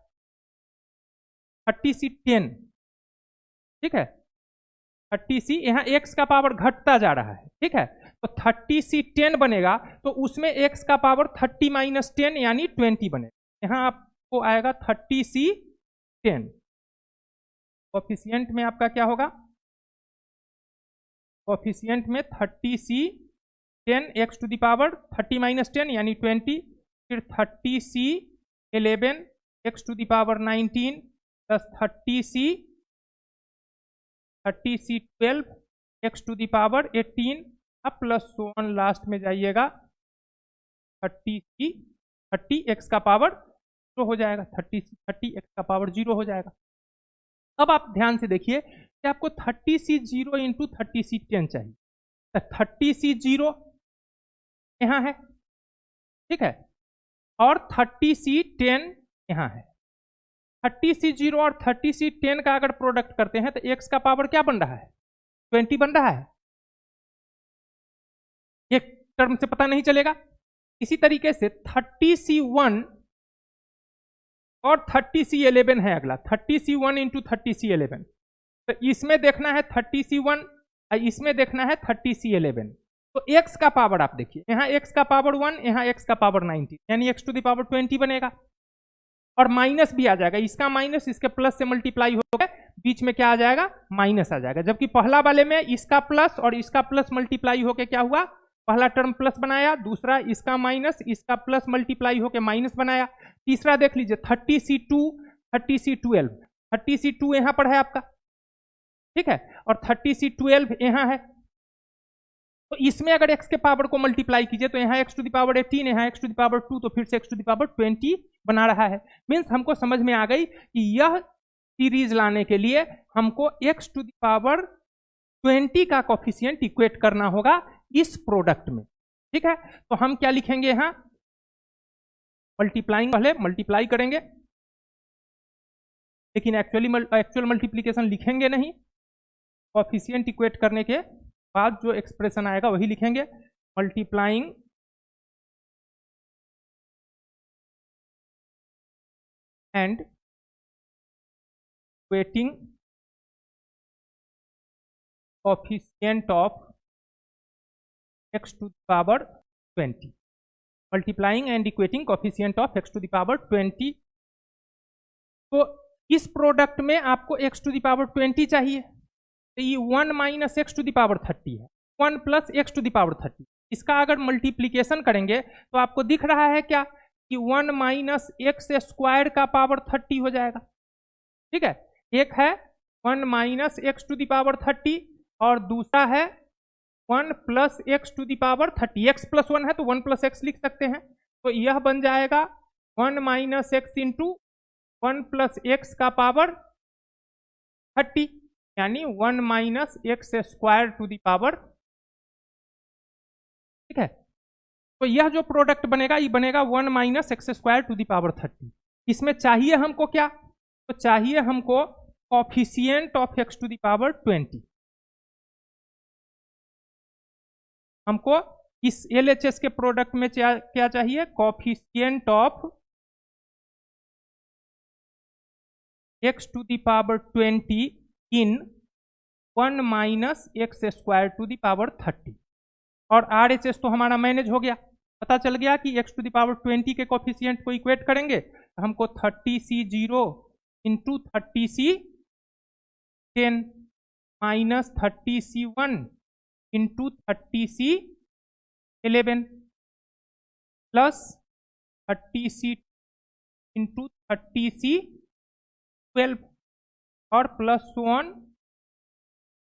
30c 10, ठीक है। 30c, यहाँ x का पावर घटता जा रहा है, ठीक है, तो 30c 10 बनेगा तो उसमें x का पावर 30 माइनस 10 यानी 20 बनेगा। यहाँ आपको आएगा 30c 10। कोफिशिएंट में आपका क्या होगा, कोफिशिएंट में 30c 10 x to the power 30 minus 10 यानी 20, फिर 30c 11 x to the power 19 plus 30c 12 x to the power 18, अब प्लस सो ऑन लास्ट में जाइएगा 30 x का पावर 0 हो जाएगा, 30 x का पावर 0 हो जाएगा। अब आप ध्यान से देखिए कि आपको 30c 0 इंटू 30c 10 चाहिए, तो 30c 0 यहाँ है, ठीक है, और 30c 10 यहाँ है। 30c 0 और 30c 10 का अगर प्रोडक्ट करते हैं तो x का पावर क्या बन रहा है, 20 बन रहा है, एक टर्म से पता नहीं चलेगा। इसी तरीके से 30c 1 और 30c 11 है अगला, 30c 1 इंटू 30c 11, तो इसमें देखना है 30c 1 और इसमें देखना है 30c 11, तो x का पावर आप देखिए, यहाँ x का पावर 1, यहाँ x का पावर 90 यानी x टू द पावर 20 बनेगा, और माइनस भी आ जाएगा, इसका माइनस इसके प्लस से मल्टीप्लाई होगा, बीच में क्या आ जाएगा, माइनस आ जाएगा। जबकि पहला वाले में इसका प्लस और इसका प्लस मल्टीप्लाई होके क्या हुआ, पहला टर्म प्लस बनाया, दूसरा इसका माइनस इसका प्लस मल्टीप्लाई होके माइनस बनाया, तीसरा देख लीजिए 30c2 30c12, 30c2 यहां पर है आपका, ठीक है, और 30c12 यहां है, तो इसमें अगर x के पावर को मल्टीप्लाई कीजिए तो यहाँ x टू द पावर 18, यहाँ x टू द पावर 2, तो फिर से x टू द पावर 20 बना रहा है। मीन्स हमको समझ में आ गई कि यह सीरीज लाने के लिए हमको x टू द पावर 20 का कोफिशिएंट इक्वेट करना होगा इस प्रोडक्ट में, ठीक है। तो हम क्या लिखेंगे, यहाँ मल्टीप्लाइंग, पहले मल्टीप्लाई करेंगे लेकिन एक्चुअल मल्टीप्लीकेशन लिखेंगे नहीं, कोफिशिएंट इक्वेट करने के बाद जो एक्सप्रेशन आएगा वही लिखेंगे, multiplying and equating coefficient of x to the power 20, multiplying and equating coefficient of x to the power 20। तो इस प्रोडक्ट में आपको x टू द पावर 20 चाहिए, तो ये 1 minus x to the power 30 है, 1 plus x to the power 30, इसका अगर मल्टीप्लीकेशन करेंगे तो आपको दिख रहा है क्या कि 1 माइनस एक्स स्क्वायर का पावर 30 हो जाएगा, ठीक है। एक है 1 minus x to the power 30 और दूसरा है 1 plus x to the power 30, x plus 1 है तो 1 प्लस एक्स लिख सकते हैं, तो यह बन जाएगा 1 minus x into 1 plus x का पावर 30 यानी 1 minus x square to the power, ठीक है। तो यह जो प्रोडक्ट बनेगा ये बनेगा 1 minus x square to the power 30। इसमें चाहिए हमको क्या, तो चाहिए हमको coefficient of x to the power 20। हमको इस LHS के प्रोडक्ट में क्या चाहिए, coefficient of x to the power 20 in 1 minus x square to the power 30, और RHS तो हमारा मैनेज हो गया, पता चल गया कि x टू द पावर 20 के कोफिशिएंट को इक्वेट करेंगे तो हमको 30c0 into 30c10 minus 30C1 into 30C11 plus 30C into 30C12 और प्लस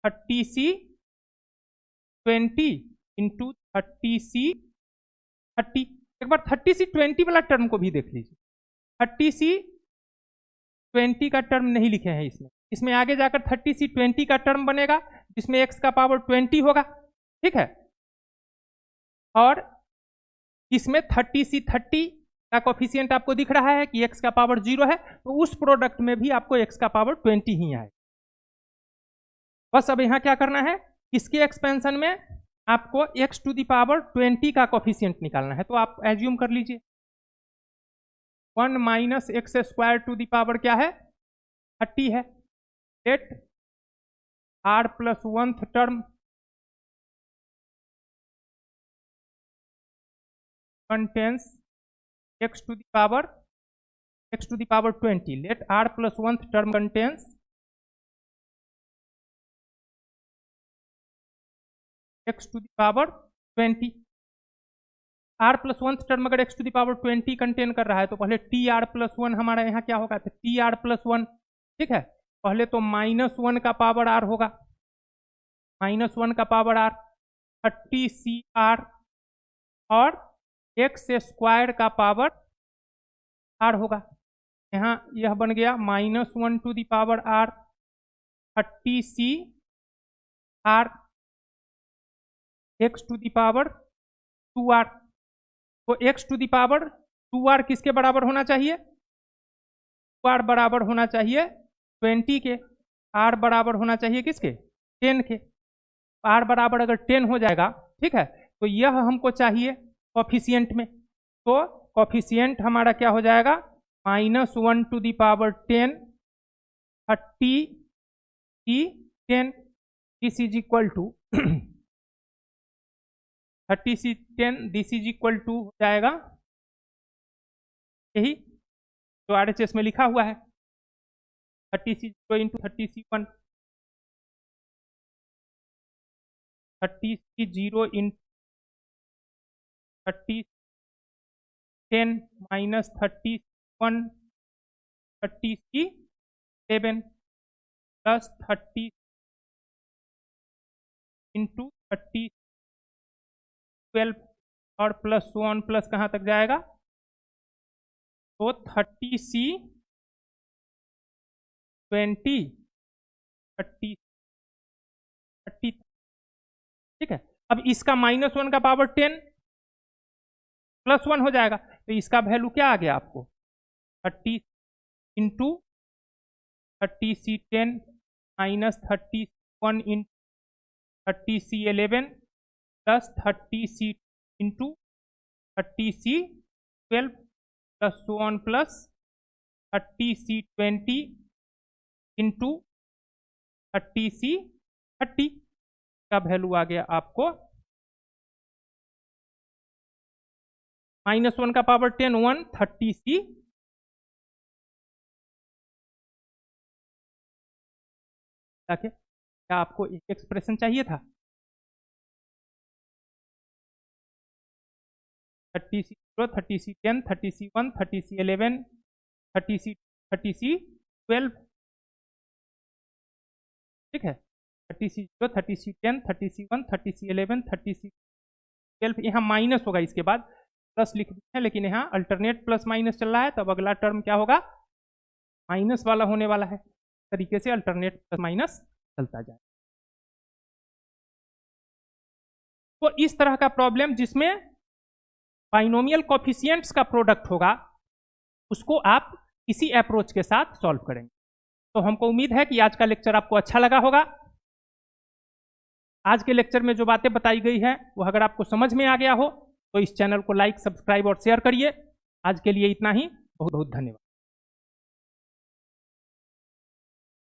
30C20 इंटू 30C30। एक बार 30C20 वाला टर्म को भी देख लीजिए। 30C20 का टर्म नहीं लिखे हैं इसमें आगे जाकर 30C20 का टर्म बनेगा जिसमें x का पावर 20 होगा, ठीक है। और इसमें 30C30 का कोफिशिएंट आपको दिख रहा है कि x का पावर 0 है, तो उस प्रोडक्ट में भी आपको x का पावर 20 ही आए। बस अब यहां क्या करना है, इसके एक्सपेंशन में आपको x टू द पावर 20 का कोफिशिएंट निकालना है। तो आप एज्यूम कर लीजिए 1 minus x square to the power क्या है 30 है। Let r plus 1th term contains x to the power 20। Let r plus 1th term contains x to the power 20। r plus 1th term अगर x to the power 20 contain कर रहा है तो पहले tr plus 1 हमारा यहाँ क्या होगा, तो tr प्लस 1, ठीक है। पहले तो -1 का पावर r होगा, -1 का पावर r 30cr और x स्क्वायर का पावर r होगा। यहाँ यह बन गया -1 to the power r 30cr x to the power 2r। तो x to the power 2r किसके बराबर होना चाहिए, 2r बराबर होना चाहिए 20 के, r बराबर होना चाहिए किसके 10 के। r बराबर अगर 10 हो जाएगा, ठीक है, तो यह हमको चाहिए कोफिशिएंट में। तो कोफिशिएंट हमारा क्या हो जाएगा, -1 to the power 10 30C10। This is equal to 30C10, this is equal to हो जाएगा यही जो RHS में लिखा हुआ है 30C0 into 30C1, 30C0 into 3010 minus 31 30C7 plus 30 into 3012 और प्लस 1 प्लस कहाँ तक जाएगा, तो 30C20 30, ठीक है। अब इसका -1 का पावर 10 प्लस 1 हो जाएगा, तो इसका वैल्यू क्या आ गया आपको 30 into 30C10 minus 31 into 30C11 plus 30C into 30C12 plus 1 plus 30C20 into 30C30 का वैल्यू आ गया आपको -1 का पावर 10 1 30C क्या आपको एक एक्सप्रेशन चाहिए था 30C0 30C10 30C1 30C11 30C12, ठीक है। 30C0 30C10 30C1 30C11 30C12, यहाँ माइनस होगा, इसके बाद प्लस लिख दिए हैं, लेकिन यहाँ अल्टरनेट प्लस माइनस चल रहा है, तब अगला टर्म क्या होगा माइनस वाला होने वाला है। इस तरीके से अल्टरनेट प्लस माइनस चलता जाए। तो इस तरह का प्रॉब्लम जिसमें बाइनोमियल कोफिशिएंट्स का प्रोडक्ट होगा, उसको आप इसी अप्रोच के साथ सॉल्व करेंगे। तो हमको उम्मीद है कि आज का लेक्चर आपको अच्छा लगा होगा। आज के लेक्चर में जो बातें बताई गई हैं वो अगर आपको समझ में आ गया हो तो इस चैनल को लाइक, सब्सक्राइब और शेयर करिए। आज के लिए इतना ही, बहुत बहुत धन्यवाद।